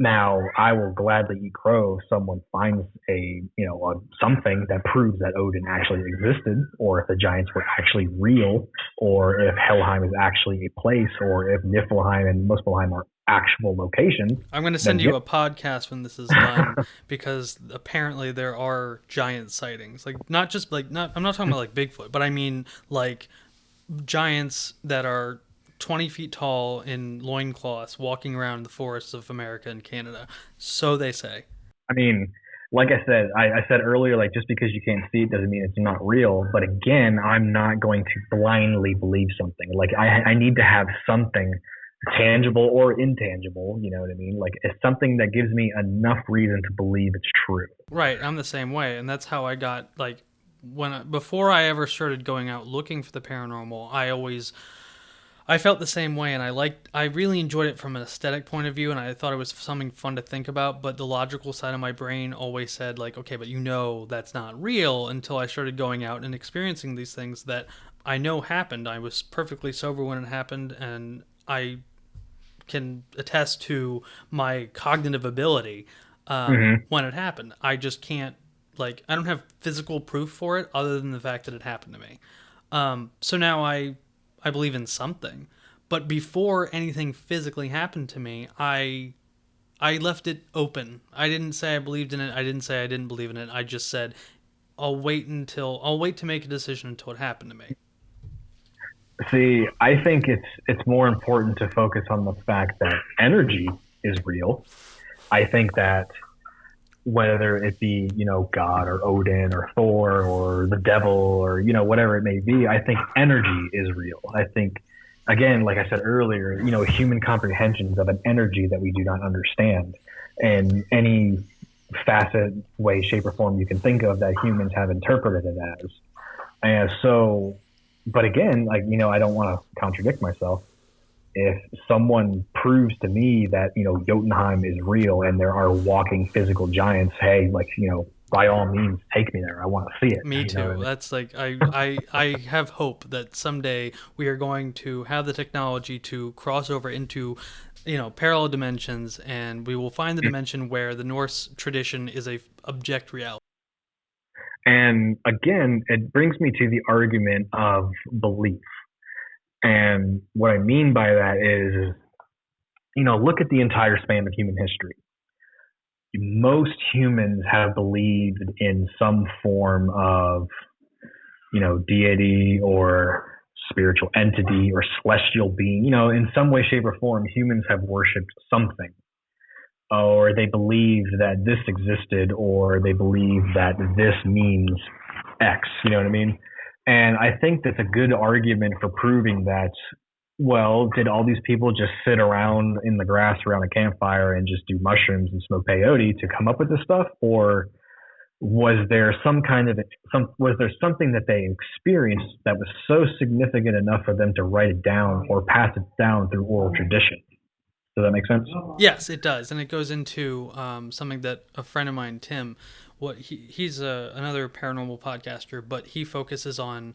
Speaker 2: Now, I will gladly eat crow if someone finds something that proves that Odin actually existed, or if the giants were actually real, or if Helheim is actually a place, or if Niflheim and Muspelheim are actual locations.
Speaker 1: I'm going to send you a podcast when this is done, because apparently there are giant sightings. Like, not just like, I'm not talking about like Bigfoot, but I mean like giants that are 20 feet tall in loincloths walking around the forests of America and Canada. So they say.
Speaker 2: I mean, like I said earlier, like, just because you can't see it doesn't mean it's not real. But again, I'm not going to blindly believe something. Like, I need to have something tangible or intangible, you know what I mean? Like, it's something that gives me enough reason to believe it's true.
Speaker 1: Right, I'm the same way. And that's how I got, like, before I ever started going out looking for the paranormal, I felt the same way, and I really enjoyed it from an aesthetic point of view, and I thought it was something fun to think about, but the logical side of my brain always said, like, okay, but that's not real, until I started going out and experiencing these things that I know happened. I was perfectly sober when it happened, and I can attest to my cognitive ability when it happened. I just can't, like, I don't have physical proof for it other than the fact that it happened to me. So now I believe in something, but before anything physically happened to me, I left it open. I didn't say I believed in it. I didn't say I didn't believe in it. I just said, I'll wait to make a decision until it happened to me.
Speaker 2: See, I think it's more important to focus on the fact that energy is real. I think that whether it be, God or Odin or Thor or the devil or, whatever it may be, I think energy is real. I think, again, like I said earlier, human comprehensions of an energy that we do not understand, and any facet, way, shape, or form you can think of that humans have interpreted it as. And so, but again, like, I don't want to contradict myself. If someone proves to me that, Jotunheim is real and there are walking physical giants, hey, like, by all means, take me there. I want to see it.
Speaker 1: Me too. I mean? That's like, I have hope that someday we are going to have the technology to cross over into, parallel dimensions, and we will find the dimension where the Norse tradition is a object reality.
Speaker 2: And again, it brings me to the argument of belief. And what I mean by that is, look at the entire span of human history. Most humans have believed in some form of, deity or spiritual entity or celestial being. In some way, shape, or form, humans have worshipped something, or they believe that this existed, or they believe that this means X. You know what I mean? And I think that's a good argument for proving that, well, did all these people just sit around in the grass around a campfire and just do mushrooms and smoke peyote to come up with this stuff? Or was there something that they experienced that was so significant enough for them to write it down or pass it down through oral tradition? Does that make sense?
Speaker 1: Yes, it does. And it goes into something that a friend of mine, Tim, he's another paranormal podcaster, but he focuses on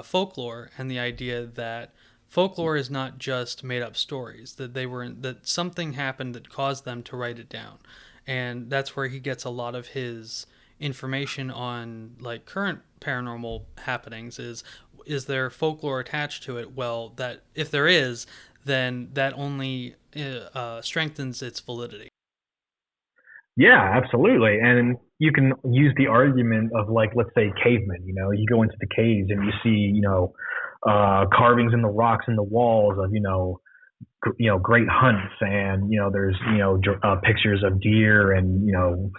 Speaker 1: folklore and the idea that folklore is not just made up stories, that something happened that caused them to write it down. And that's where he gets a lot of his information on like current paranormal happenings. Is there folklore attached to it? Well, that if there is, then that only strengthens its validity.
Speaker 2: Yeah, absolutely. And you can use the argument of, like, let's say cavemen. You go into the caves and you see carvings in the rocks and the walls of great hunts, and there's pictures of deer and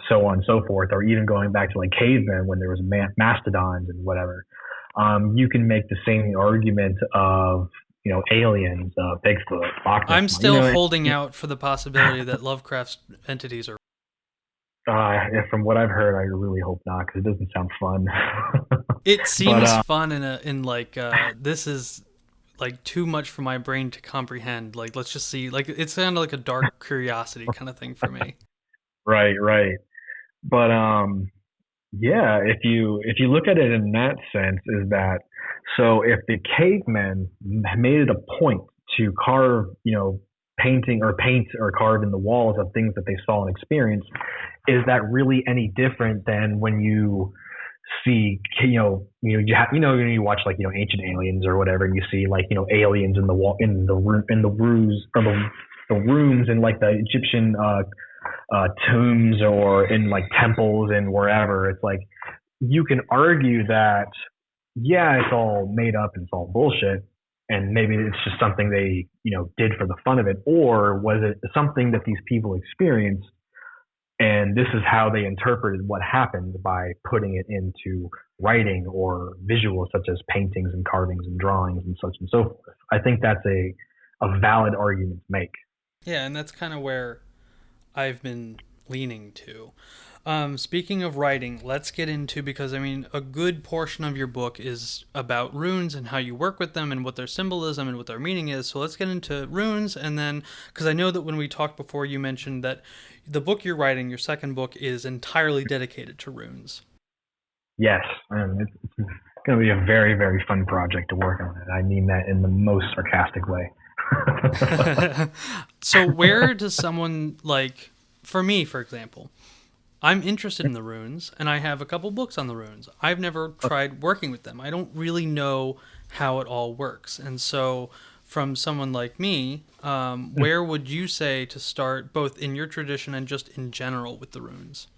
Speaker 2: so on and so forth, or even going back to like cavemen when there was mastodons and whatever. You can make the same argument of aliens, Bigfoot, Loch Ness.
Speaker 1: I'm still holding out for the possibility that Lovecraft's entities are.
Speaker 2: From what I've heard, I really hope not, because it doesn't sound fun.
Speaker 1: It seems fun in this is like too much for my brain to comprehend. Like, let's just see. Like, it sounded like a dark curiosity kind of thing for me.
Speaker 2: Right. But yeah, if you look at it in that sense, is that so if the cavemen made it a point to carve, paint or carve in the walls of things that they saw and experienced, is that really any different than when you see, when you watch like Ancient Aliens or whatever, and you see like aliens in the wall, in the rooms or the rooms in like the Egyptian tombs or in like temples and wherever. It's like you can argue that it's all made up and it's all bullshit, and maybe it's just something they did for the fun of it, or was it something that these people experienced and this is how they interpreted what happened by putting it into writing or visuals such as paintings and carvings and drawings and such and so forth. I think that's a valid argument to make.
Speaker 1: Yeah, and that's kind of where I've been leaning to. Speaking of writing, let's get into, because I mean, a good portion of your book is about runes and how you work with them and what their symbolism and what their meaning is. So let's get into runes, and then, because I know that when we talked before, you mentioned that the book you're writing, your second book, is entirely dedicated to runes.
Speaker 2: Yes, it's going to be a very, very fun project to work on. And I mean that in the most sarcastic way.
Speaker 1: So where does someone, like, for me, for example, I'm interested in the runes, and I have a couple books on the runes. I've never tried working with them. I don't really know how it all works. And so from someone like me, where would you say to start, both in your tradition and just in general, with the runes?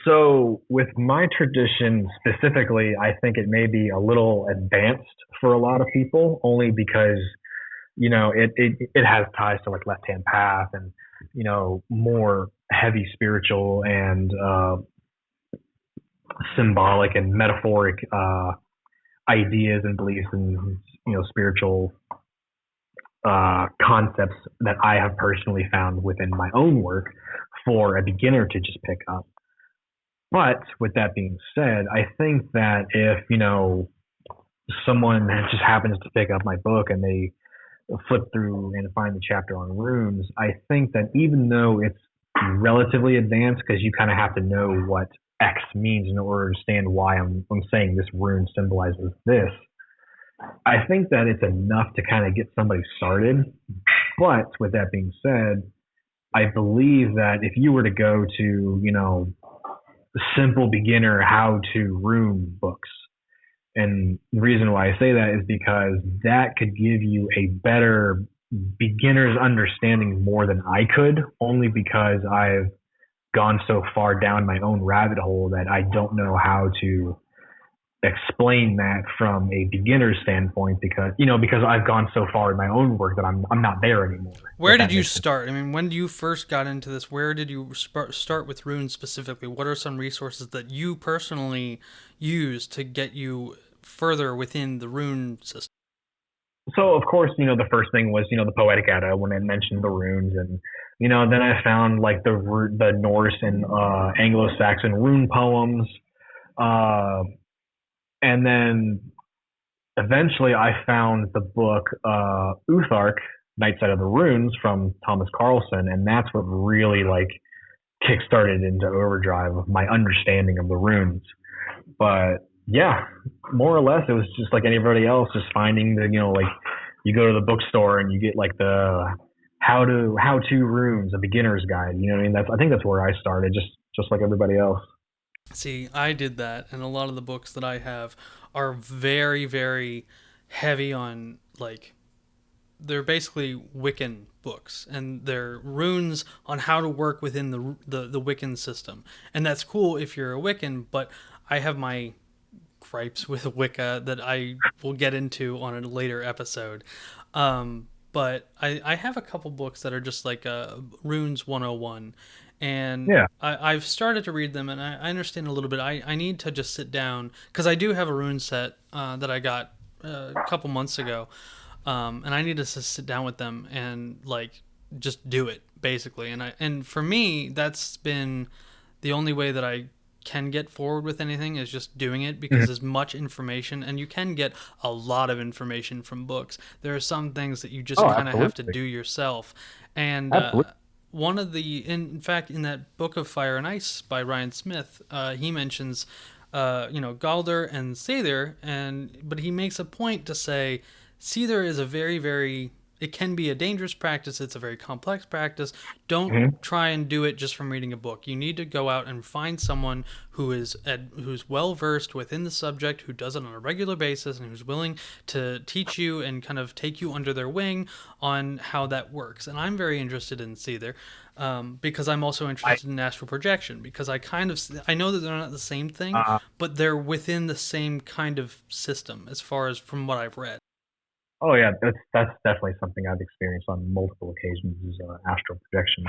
Speaker 2: So with my tradition specifically, I think it may be a little advanced for a lot of people, only because, it has ties to like left-hand path and, more heavy spiritual and symbolic and metaphoric ideas and beliefs and, spiritual concepts that I have personally found within my own work for a beginner to just pick up. But with that being said, I think that if, someone just happens to pick up my book and they flip through and find the chapter on runes, I think that even though it's relatively advanced, because you kind of have to know what X means in order to understand why I'm saying this rune symbolizes this, I think that it's enough to kind of get somebody started. But with that being said, I believe that if you were to go to, simple beginner how-to rune books, and the reason why I say that is because that could give you a better beginner's understanding more than I could, only because I've gone so far down my own rabbit hole that I don't know how to explain that from a beginner's standpoint because I've gone so far in my own work that I'm not there anymore.
Speaker 1: Where did you start? I mean, when you first got into this, where did you start with runes specifically? What are some resources that you personally use to get you further within the rune system?
Speaker 2: So of course, the first thing was, the Poetic Edda when it mentioned the runes, and then I found like the Norse and Anglo-Saxon rune poems, and then eventually I found the book Uthark, Nightside of the Runes from Thomas Carlson, and that's what really like kickstarted into overdrive of my understanding of the runes. But yeah, more or less, it was just like anybody else, just finding the, like you go to the bookstore and you get like the how to runes, a beginner's guide. You know what I mean? I think that's where I started, just like everybody else.
Speaker 1: See, I did that, and a lot of the books that I have are very, very heavy on like they're basically Wiccan books, and they're runes on how to work within the Wiccan system, and that's cool if you're a Wiccan. But I have my gripes with Wicca that I will get into on a later episode. But I have a couple books that are just like Runes 101. And
Speaker 2: Yeah.
Speaker 1: I've started to read them, and I understand a little bit. I need to just sit down, because I do have a rune set that I got a couple months ago. And I need to sit down with them and like just do it basically. And for me, that's been the only way that I can get forward with anything, is just doing it, because there's much information, and you can get a lot of information from books. There are some things that you just kind of have to do yourself. And one of in fact, in that book of Fire and Ice by Ryan Smith, he mentions Galder and Seidr, but he makes a point to say Seidr is a very, very, it can be a dangerous practice. It's a very complex practice. Don't try and do it just from reading a book. You need to go out and find someone who's well versed within the subject, who does it on a regular basis, and who's willing to teach you and kind of take you under their wing on how that works. And I'm very interested in Seidr, because I'm also interested in astral projection, because I know that they're not the same thing, but they're within the same kind of system as far as from what I've read.
Speaker 2: Oh yeah, that's definitely something I've experienced on multiple occasions, is astral projection.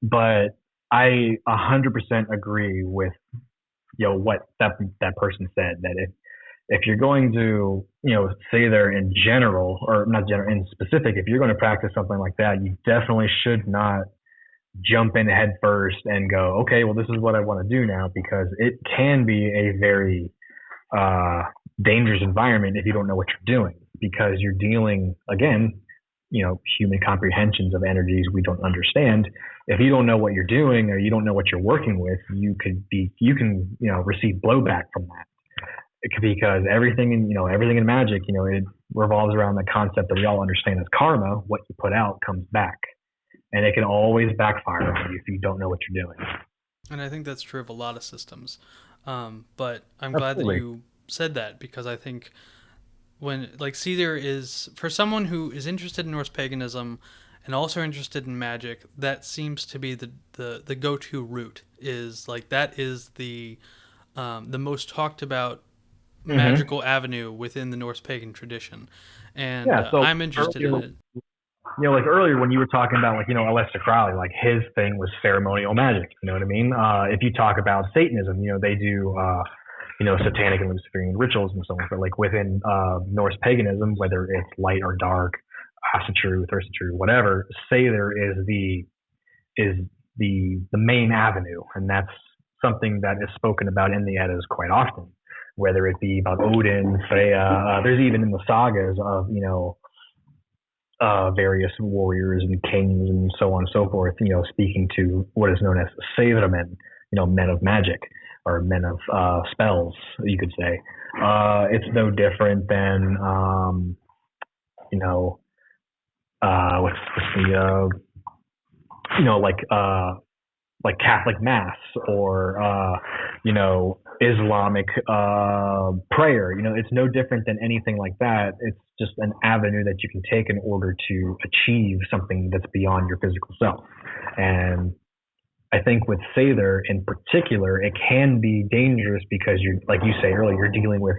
Speaker 2: But I 100% agree with what that person said, that if you're going to say there in general, or not general, in specific, if you're going to practice something like that, you definitely should not jump in head first and go, okay, well, this is what I want to do now, because it can be a very dangerous environment if you don't know what you're doing, because you're dealing, again, human comprehensions of energies we don't understand. If you don't know what you're doing, or you don't know what you're working with, you can receive blowback from that. Because everything in magic, it revolves around the concept that we all understand as karma. What you put out comes back, and it can always backfire on you if you don't know what you're doing.
Speaker 1: And I think that's true of a lot of systems. But I'm glad that you said that, because I think when Seidr is, for someone who is interested in Norse paganism and also interested in magic, that seems to be the go-to route. Is that is the most talked about magical avenue within the Norse pagan tradition, and so I'm interested in it.
Speaker 2: Earlier when you were talking about Aleister Crowley, his thing was ceremonial magic. You know what I mean? If you talk about Satanism, they do satanic and Luciferian rituals and so on. But within Norse paganism, whether it's light or dark, Asatru, Thursatru, whatever, Seidr is the main avenue, and that's something that is spoken about in the Eddas quite often. Whether it be about Odin, Freya, there's even in the sagas of various warriors and kings and so on and so forth, speaking to what is known as Seidrmen, men of magic, or men of spells, you could say. It's no different than what's the like Catholic Mass, or Islamic prayer. It's no different than anything like that. It's just an avenue that you can take in order to achieve something that's beyond your physical self. And I think with Sather in particular, it can be dangerous because you're, like you say earlier, you're dealing with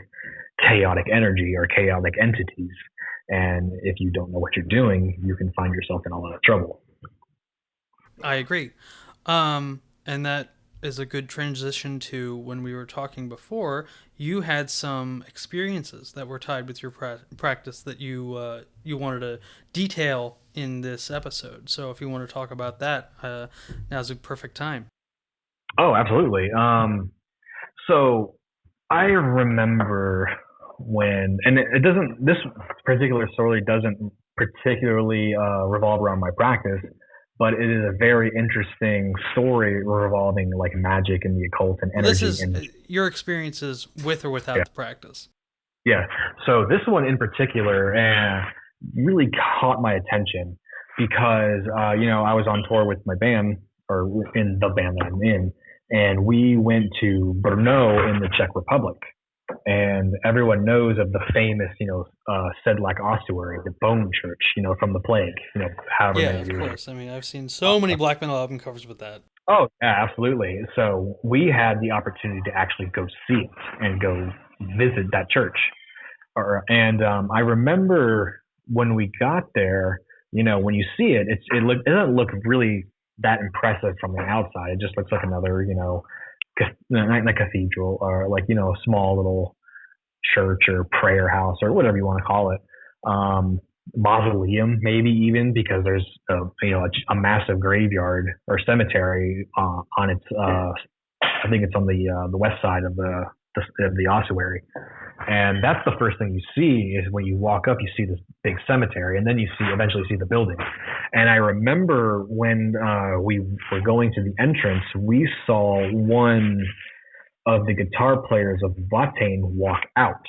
Speaker 2: chaotic energy or chaotic entities. And if you don't know what you're doing, you can find yourself in a lot of trouble.
Speaker 1: I agree. And that is a good transition to when we were talking before. You had some experiences that were tied with your practice that you wanted to detail in this episode. So if you want to talk about that, now's a perfect time.
Speaker 2: Oh, absolutely. So I remember when, and it doesn't, this particular story doesn't particularly revolve around my practice, but it is a very interesting story revolving like magic and the occult and energy.
Speaker 1: This is
Speaker 2: and
Speaker 1: your experiences with or without
Speaker 2: yeah,
Speaker 1: the practice.
Speaker 2: yeah. So this one in particular really caught my attention because I was on tour with my band, or in the band that I'm in, and we went to Brno in the Czech Republic. And everyone knows of the famous, Sedlak ossuary, the bone church, from the plague, however
Speaker 1: Yeah,
Speaker 2: many
Speaker 1: of
Speaker 2: years ago.
Speaker 1: course. I mean, I've seen so many black metal album covers with that.
Speaker 2: Oh, yeah, absolutely. So we had the opportunity to actually go see it and go visit that church. And I remember when we got there, when you see it, it doesn't look really that impressive from the outside. It just looks like another, like a cathedral or like, a small little church or prayer house or whatever you want to call it. Mausoleum, maybe even, because there's a massive graveyard or cemetery on its. I think it's on the west side of the ossuary, and that's the first thing you see is when you walk up, you see this big cemetery, and then you eventually see the building. And I remember when we were going to the entrance, we saw one of the guitar players of Vatane walk out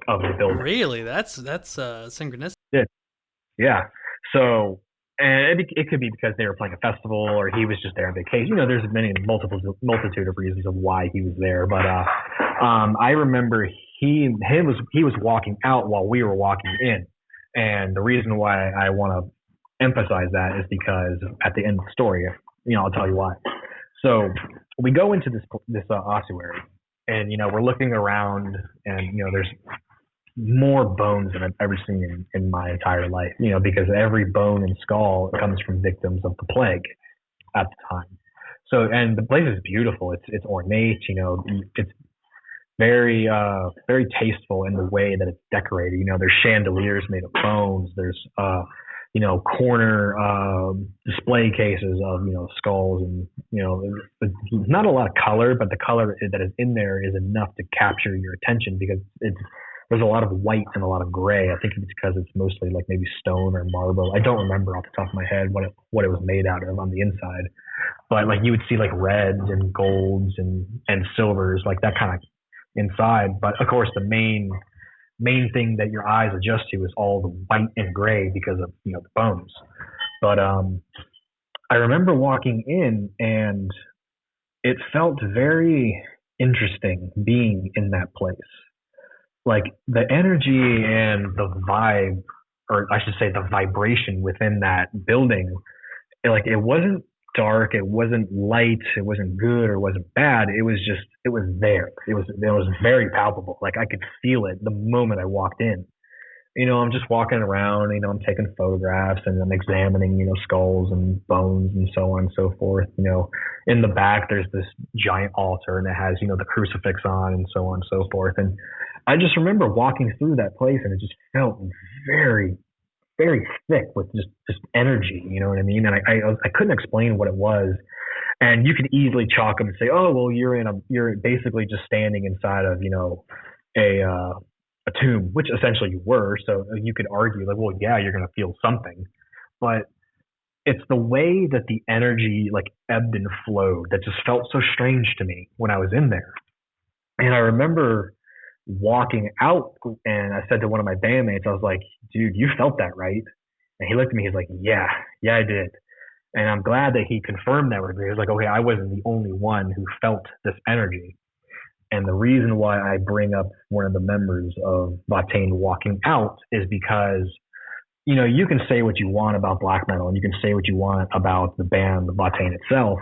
Speaker 2: of the building.
Speaker 1: Really? That's synchronistic.
Speaker 2: Yeah. So, and it could be because they were playing a festival or he was just there on vacation. There's multitude of reasons of why he was there. But I remember he was walking out while we were walking in. And the reason why I want to emphasize that is because at the end of the story, I'll tell you why. So we go into this ossuary, and we're looking around, and there's more bones than I've ever seen in my entire life. Because every bone and skull comes from victims of the plague at the time. So, and the place is beautiful. It's ornate. It's very very tasteful in the way that it's decorated. There's chandeliers made of bones. There's corner display cases of skulls, and not a lot of color, but the color that is in there is enough to capture your attention because there's a lot of white and a lot of gray. I think it's because it's mostly like maybe stone or marble. I don't remember off the top of my head what it was made out of on the inside, but like you would see like reds and golds and silvers, like that kind of inside. But of course, the main thing that your eyes adjust to is all the white and gray because of the bones. But I remember walking in, and it felt very interesting being in that place. Like the energy and the vibe, or I should say the vibration within that building, it wasn't dark, it wasn't light, it wasn't good or wasn't bad. It was there. It was very palpable. Like I could feel it the moment I walked in. I'm just walking around, I'm taking photographs and I'm examining, skulls and bones and so on and so forth. In the back, there's this giant altar and it has, the crucifix on and so on and so forth. And I just remember walking through that place and it just felt very, very thick with just energy, you know what I mean? And I couldn't explain what it was. And you could easily chalk them and say, oh, well, you're basically just standing inside of, a tomb, which essentially you were. So you could argue like, well, yeah, you're going to feel something, but it's the way that the energy like ebbed and flowed that just felt so strange to me when I was in there. And I remember walking out and I said to one of my bandmates, I was like, dude, you felt that, right? And he looked at me, he's like, yeah, I did. And I'm glad that he confirmed that with me. He was like, okay, I wasn't the only one who felt this energy. And the reason why I bring up one of the members of Vatane walking out is because, you can say what you want about black metal and you can say what you want about the band, the Vatane itself,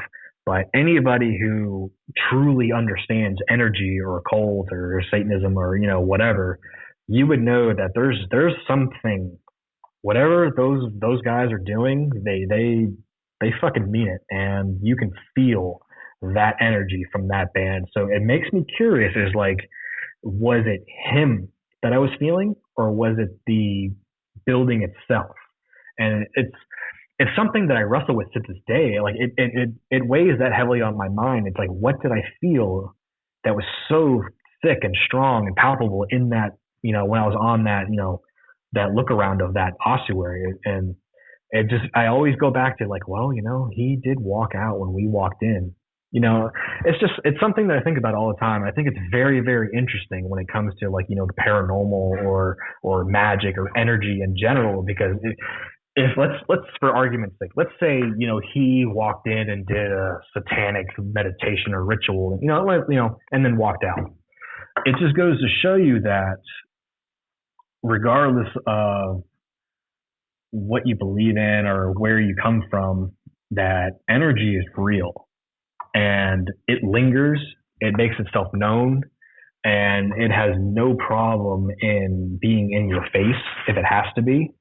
Speaker 2: But anybody who truly understands energy or occult or Satanism or whatever, you would know that there's something, whatever those guys are doing, they fucking mean it, and you can feel that energy from that band. So it makes me curious, is like, was it him that I was feeling, or was it the building itself? And it's something that I wrestle with to this day. Like it weighs that heavily on my mind. It's like, what did I feel that was so thick and strong and palpable in that, when I was on that, that look around of that ossuary. And I always go back to like, well, he did walk out when we walked in. It's something that I think about all the time. I think it's very, very interesting when it comes to like, the paranormal or magic or energy in general, because if let's for argument's sake, let's say, he walked in and did a satanic meditation or ritual, and then walked out. It just goes to show you that regardless of what you believe in or where you come from, that energy is real and it lingers, it makes itself known, and it has no problem in being in your face if it has to be.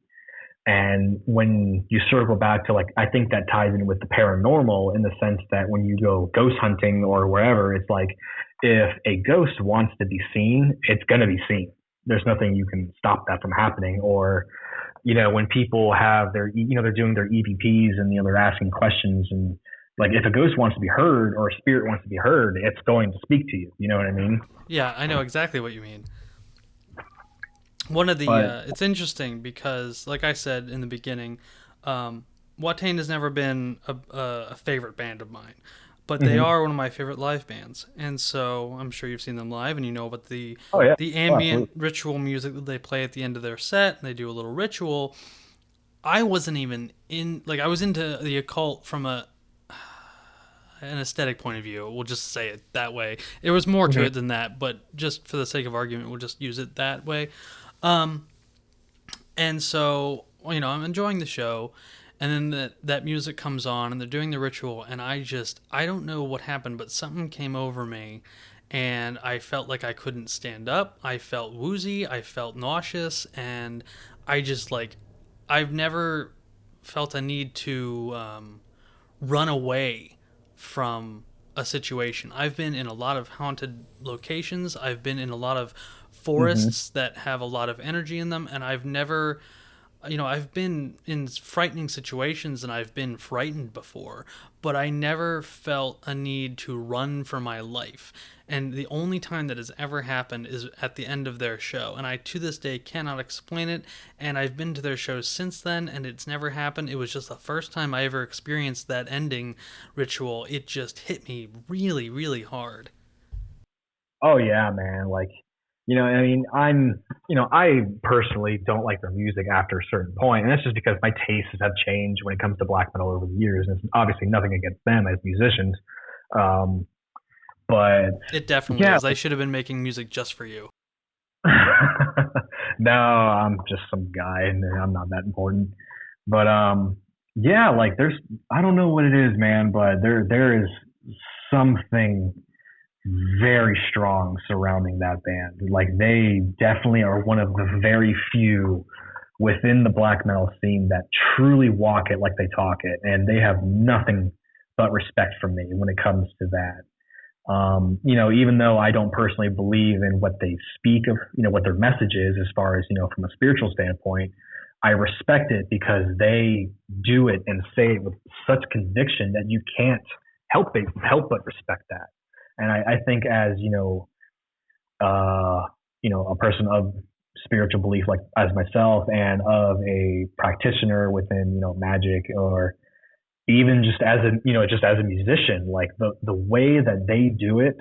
Speaker 2: And when you circle back to, like, I think that ties in with the paranormal in the sense that when you go ghost hunting or wherever, it's like, if a ghost wants to be seen, it's going to be seen. There's nothing you can stop that from happening. Or, when people have their, they're doing their EVPs and, they're asking questions, and like, if a ghost wants to be heard or a spirit wants to be heard, it's going to speak to you. You know what I mean?
Speaker 1: Yeah, I know exactly what you mean. One of the it's interesting because, like I said in the beginning, Watain has never been a favorite band of mine, but they are one of my favorite live bands, and so I'm sure you've seen them live, and you know about the ambient ritual music that they play at the end of their set, and they do a little ritual. I wasn't even I was into the occult from an aesthetic point of view. We'll just say it that way. There was more to it than that, but just for the sake of argument, we'll just use it that way. And so, I'm enjoying the show, and then that music comes on, and they're doing the ritual, and I don't know what happened, but something came over me, and I felt like I couldn't stand up. I felt woozy. I felt nauseous, and I just, I've never felt a need to run away from a situation. I've been in a lot of haunted locations. I've been in a lot of forests that have a lot of energy in them, and I've never, I've been in frightening situations and I've been frightened before, but I never felt a need to run for my life. And the only time that has ever happened is at the end of their show, and I to this day cannot explain it. And I've been to their shows since then, and it's never happened. It was just the first time I ever experienced that ending ritual. It just hit me really, really hard.
Speaker 2: Oh yeah, man. Like, I mean, I personally don't like their music after a certain point, and that's just because my tastes have changed when it comes to black metal over the years. And it's obviously nothing against them as musicians, but
Speaker 1: it definitely is. I should have been making music just for you.
Speaker 2: No, I'm just some guy, and I'm not that important. But yeah, like I don't know what it is, man, but there is something very strong surrounding that band. Like, they definitely are one of the very few within the black metal scene that truly walk it like they talk it, and they have nothing but respect for me when it comes to that. Even though I don't personally believe in what they speak of, what their message is as far as, from a spiritual standpoint, I respect it because they do it and say it with such conviction that you can't help but respect that. And I think as, a person of spiritual belief, like as myself, and of a practitioner within, magic, or even just as a musician, like the way that they do it,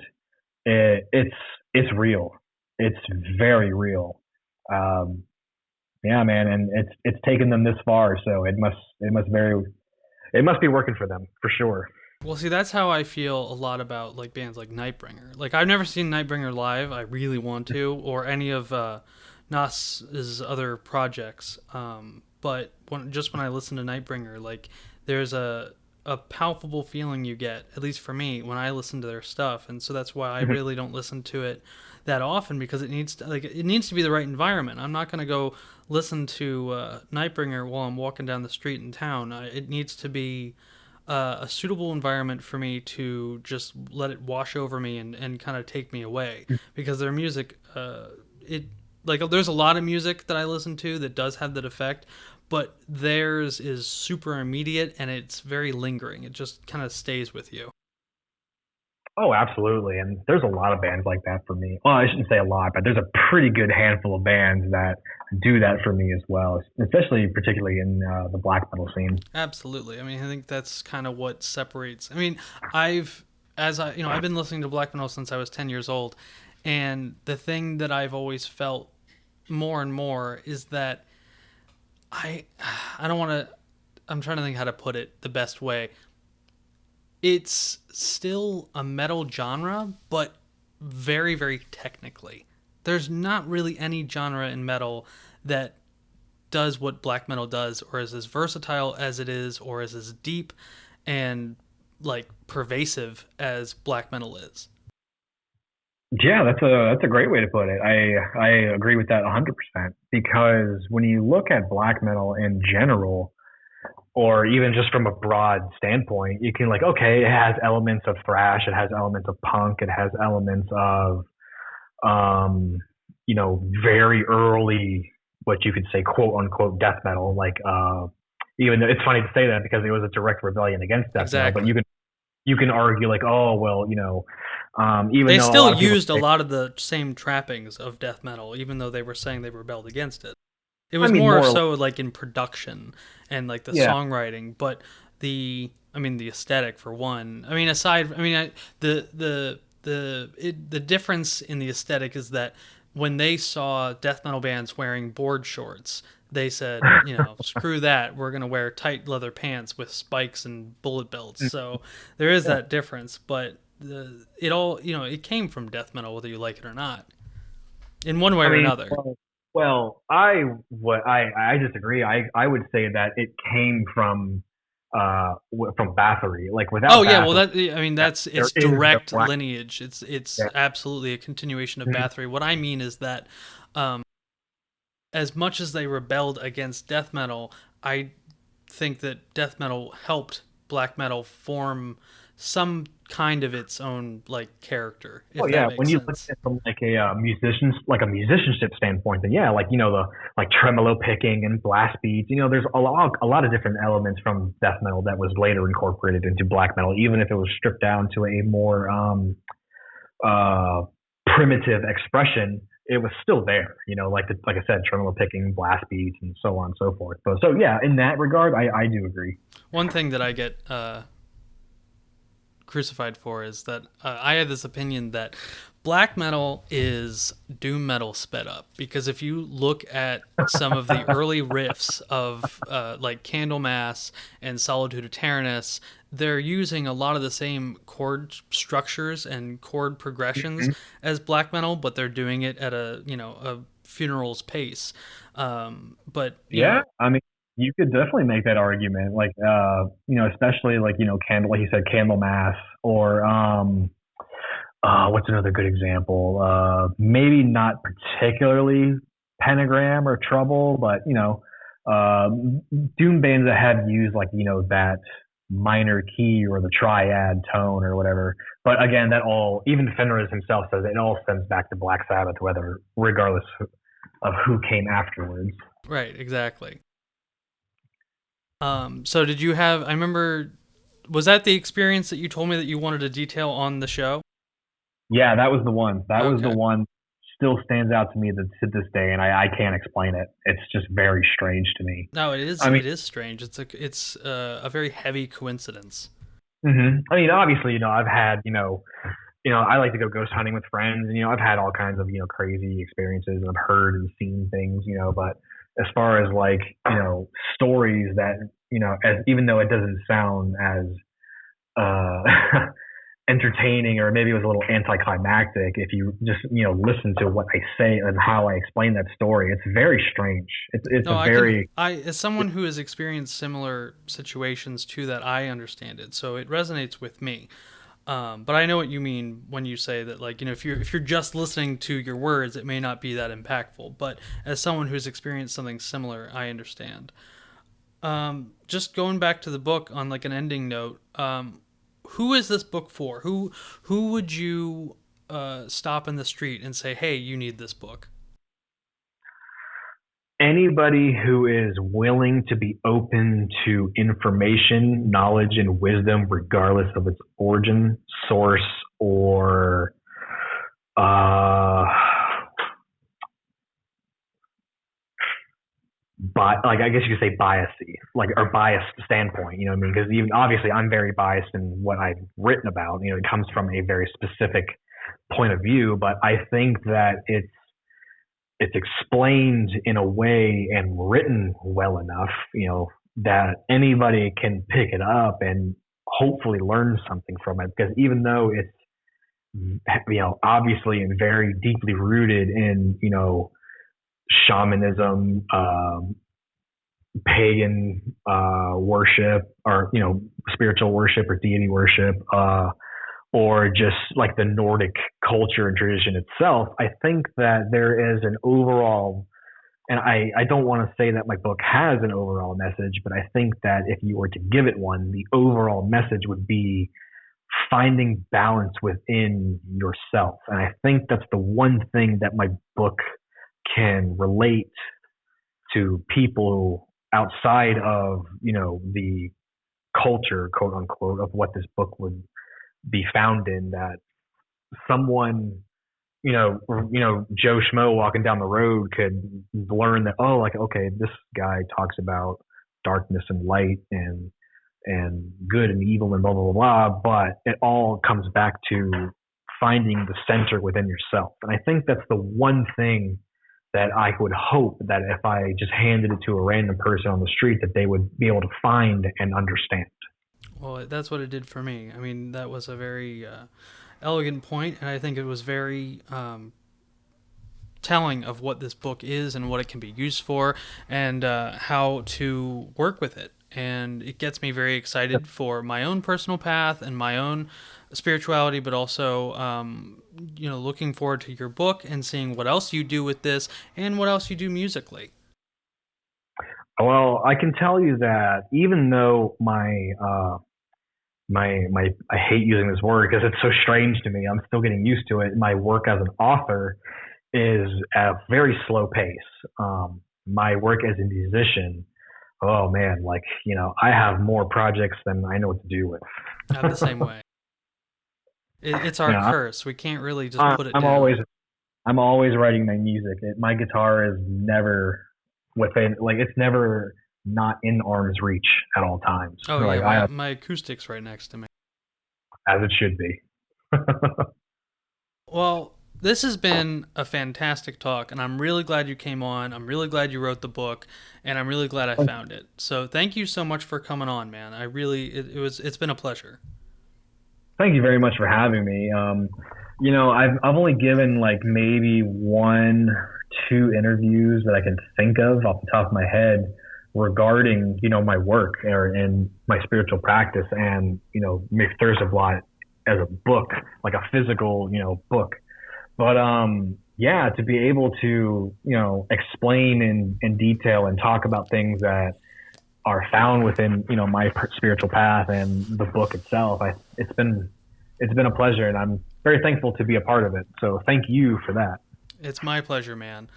Speaker 2: it's real. It's very real. Yeah, man. And it's taken them this far. So it must be working for them for sure.
Speaker 1: Well, see, that's how I feel a lot about bands like Nightbringer. Like, I've never seen Nightbringer live. I really want to, or any of Nas's other projects. But when I listen to Nightbringer, there's a a palpable feeling you get, at least for me, when I listen to their stuff. And so that's why I
Speaker 2: Mhm.
Speaker 1: really don't listen to it that often, because it needs to be the right environment. I'm not going to go listen to Nightbringer while I'm walking down the street in town. It needs to be a suitable environment for me to just let it wash over me and kind of take me away, because their music, it like there's a lot of music that I listen to that does have that effect, but theirs is super immediate and it's very lingering. It just kind of stays with you.
Speaker 2: Oh, absolutely. And there's a lot of bands like that for me. Well, I shouldn't say a lot, but there's a pretty good handful of bands that do that for me as well, especially particularly in the black metal scene.
Speaker 1: Absolutely. I mean, I think that's kind of what separates. I mean, I've I've been listening to black metal since I was 10 years old, and the thing that I've always felt more and more is that I I don't want to I'm trying to think how to put it the best way. It's still a metal genre, but very, very technically. There's not really any genre in metal that does what black metal does, or is as versatile as it is, or is as deep and like pervasive as black metal is.
Speaker 2: Yeah, that's a great way to put it. I agree with that 100% because when you look at black metal in general, or even just from a broad standpoint, you can like, okay, it has elements of thrash, it has elements of punk, it has elements of um, very early, what you could say, quote unquote, death metal. Like, even though it's funny to say that because it was a direct rebellion against death metal, but
Speaker 1: Exactly.
Speaker 2: you can argue like, oh well, even
Speaker 1: They
Speaker 2: though a
Speaker 1: still
Speaker 2: lot of people
Speaker 1: used a
Speaker 2: say,
Speaker 1: lot of the same trappings of death metal, even though they were saying they rebelled against it. It
Speaker 2: I
Speaker 1: was
Speaker 2: mean,
Speaker 1: more
Speaker 2: more,
Speaker 1: so like in production and like the
Speaker 2: yeah,
Speaker 1: songwriting, but the aesthetic for one. I mean, aside, I mean, the difference in the aesthetic is that when they saw death metal bands wearing board shorts, they said, screw that. We're gonna wear tight leather pants with spikes and bullet belts. So there is
Speaker 2: yeah.
Speaker 1: that difference, but it all, it came from death metal, whether you like it or not, in one way
Speaker 2: I
Speaker 1: or
Speaker 2: mean,
Speaker 1: another.
Speaker 2: I disagree. I would say that it came from Bathory. Like
Speaker 1: Oh
Speaker 2: without
Speaker 1: yeah, well
Speaker 2: Bathory,
Speaker 1: that's
Speaker 2: there
Speaker 1: it's
Speaker 2: is no
Speaker 1: direct
Speaker 2: black.
Speaker 1: lineage. It's
Speaker 2: Yeah.
Speaker 1: absolutely a continuation of
Speaker 2: Mhm.
Speaker 1: Bathory. What I mean is that um, as much as they rebelled against death metal, I think that death metal helped black metal form some kind of its own like character,
Speaker 2: Oh
Speaker 1: if that
Speaker 2: yeah, when
Speaker 1: makes
Speaker 2: you look
Speaker 1: sense.
Speaker 2: at it from like a musicianship standpoint, then yeah, like the like tremolo picking and blast beats. There's a lot of different elements from death metal that was later incorporated into black metal, even if it was stripped down to a more uh primitive expression. It was still there. Like I said, tremolo picking, blast beats, and so on and so forth. But so yeah, in that regard, I do agree.
Speaker 1: One thing that I get crucified for is that I had this opinion that black metal is doom metal sped up, because if you look at some of the early riffs of like Candlemass and Solitude of Tyrannus, they're using a lot of the same chord structures and chord progressions
Speaker 2: Mhm.
Speaker 1: as black metal, but they're doing it at a funeral's pace. But
Speaker 2: Yeah, I mean, you could definitely make that argument, like especially like candle, like you said, Candlemass, or what's another good example? Maybe not particularly Pentagram or Trouble, but uh, doom bands that have used like that minor key or the triad tone or whatever. But again, that all even Fenriz himself says it all stems back to Black Sabbath, whether regardless of who came afterwards.
Speaker 1: right, exactly. So did you have? I remember. Was that the experience that you told me that you wanted to detail on the show?
Speaker 2: Yeah, that was the one. That was the
Speaker 1: Okay.
Speaker 2: one. Still stands out to me to this day, and I can't explain it. It's just very strange to me.
Speaker 1: No, it is.
Speaker 2: I mean,
Speaker 1: It is strange. It's a very heavy coincidence.
Speaker 2: I mean, obviously, I've had, I like to go ghost hunting with friends, and I've had all kinds of, crazy experiences, and I've heard and seen things, but as far as like, stories that, as even though it doesn't sound as uh entertaining, or maybe it was a little anticlimactic if you just listen to what I say and how I explain that story. It's very strange. It's
Speaker 1: No,
Speaker 2: a very
Speaker 1: as someone who has experienced similar situations to that, I understand it, so it resonates with me. But I know what you mean when you say that, like, if you're just listening to your words, it may not be that impactful. But as someone who's experienced something similar, I understand. Just going back to the book on like an ending note, who is this book for? Who would you stop in the street and say, "Hey, you need this book"?
Speaker 2: anybody who is willing to be open to information, knowledge, and wisdom, regardless of its origin, source, or like I guess you could say biasy, like or biased standpoint. You know what I mean? Because even obviously I'm very biased in what I've written about. It comes from a very specific point of view, but I think that it's explained in a way and written well enough, that anybody can pick it up and hopefully learn something from it. Because even though it's, obviously and very deeply rooted in, shamanism, pagan worship, or, spiritual worship or deity worship, or just like the Nordic culture and tradition itself, I think that there is an overall, and I don't want to say that my book has an overall message, but I think that if you were to give it one, the overall message would be finding balance within yourself. And I think that's the one thing that my book can relate to people outside of, the culture, quote unquote, of what this book would be found in, that someone, Joe Schmo walking down the road could learn that, oh, like, okay, this guy talks about darkness and light and good and evil and blah, blah, blah, blah. But it all comes back to finding the center within yourself. And I think that's the one thing that I would hope that if I just handed it to a random person on the street, that they would be able to find and understand.
Speaker 1: Well, that's what it did for me. I mean, that was a very elegant point, and I think it was very telling of what this book is and what it can be used for, and how to work with it. And it gets me very excited for my own personal path and my own spirituality, but also, looking forward to your book and seeing what else you do with this and what else you do musically.
Speaker 2: Well, I can tell you that even though my I hate using this word because it's so strange to me. I'm still getting used to it. My work as an author is at a very slow pace. My work as a musician, oh man, like, I have more projects than I know what to do with.
Speaker 1: I'm the same way. It's our curse. We can't really just put it
Speaker 2: I'm
Speaker 1: down.
Speaker 2: I'm always writing my music. My guitar is never within, like, it's never not in arm's reach at all times.
Speaker 1: Oh,
Speaker 2: like,
Speaker 1: yeah, my acoustic's right next to me.
Speaker 2: As it should be.
Speaker 1: Well, this has been a fantastic talk, and I'm really glad you came on. I'm really glad you wrote the book, and I'm really glad I found it. So thank you so much for coming on, man. It's been a pleasure.
Speaker 2: Thank you very much for having me. I've only given like maybe 1-2 interviews that I can think of off the top of my head regarding, my work and my spiritual practice, and, Myrkþursablót as a book, like a physical, book. But yeah, to be able to, explain in detail and talk about things that are found within, my spiritual path and the book itself, it's been a pleasure, and I'm very thankful to be a part of it. So thank you for that.
Speaker 1: It's my pleasure, man.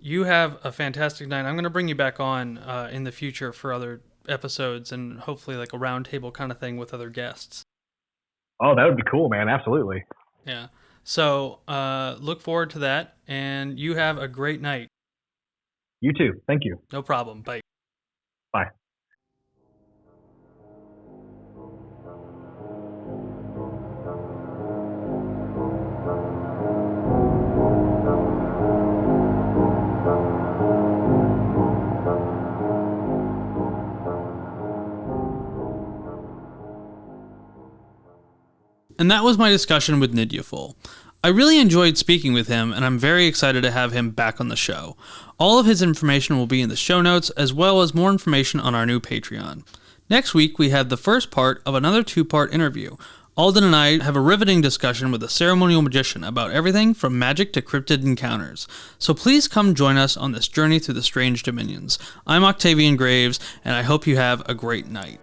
Speaker 1: You have a fantastic night. I'm going to bring you back on in the future for other episodes, and hopefully like a roundtable kind of thing with other guests.
Speaker 2: Oh, that would be cool, man. Absolutely.
Speaker 1: Yeah. So look forward to that, and you have a great night.
Speaker 2: You too. Thank you.
Speaker 1: No problem. Bye.
Speaker 2: Bye.
Speaker 1: And that was my discussion with Niðafjöll. I really enjoyed speaking with him, and I'm very excited to have him back on the show. All of his information will be in the show notes, as well as more information on our new Patreon. Next week, we have the first part of another 2-part interview. Alden and I have a riveting discussion with a ceremonial magician about everything from magic to cryptid encounters. So please come join us on this journey through the strange dominions. I'm Octavion Graves, and I hope you have a great night.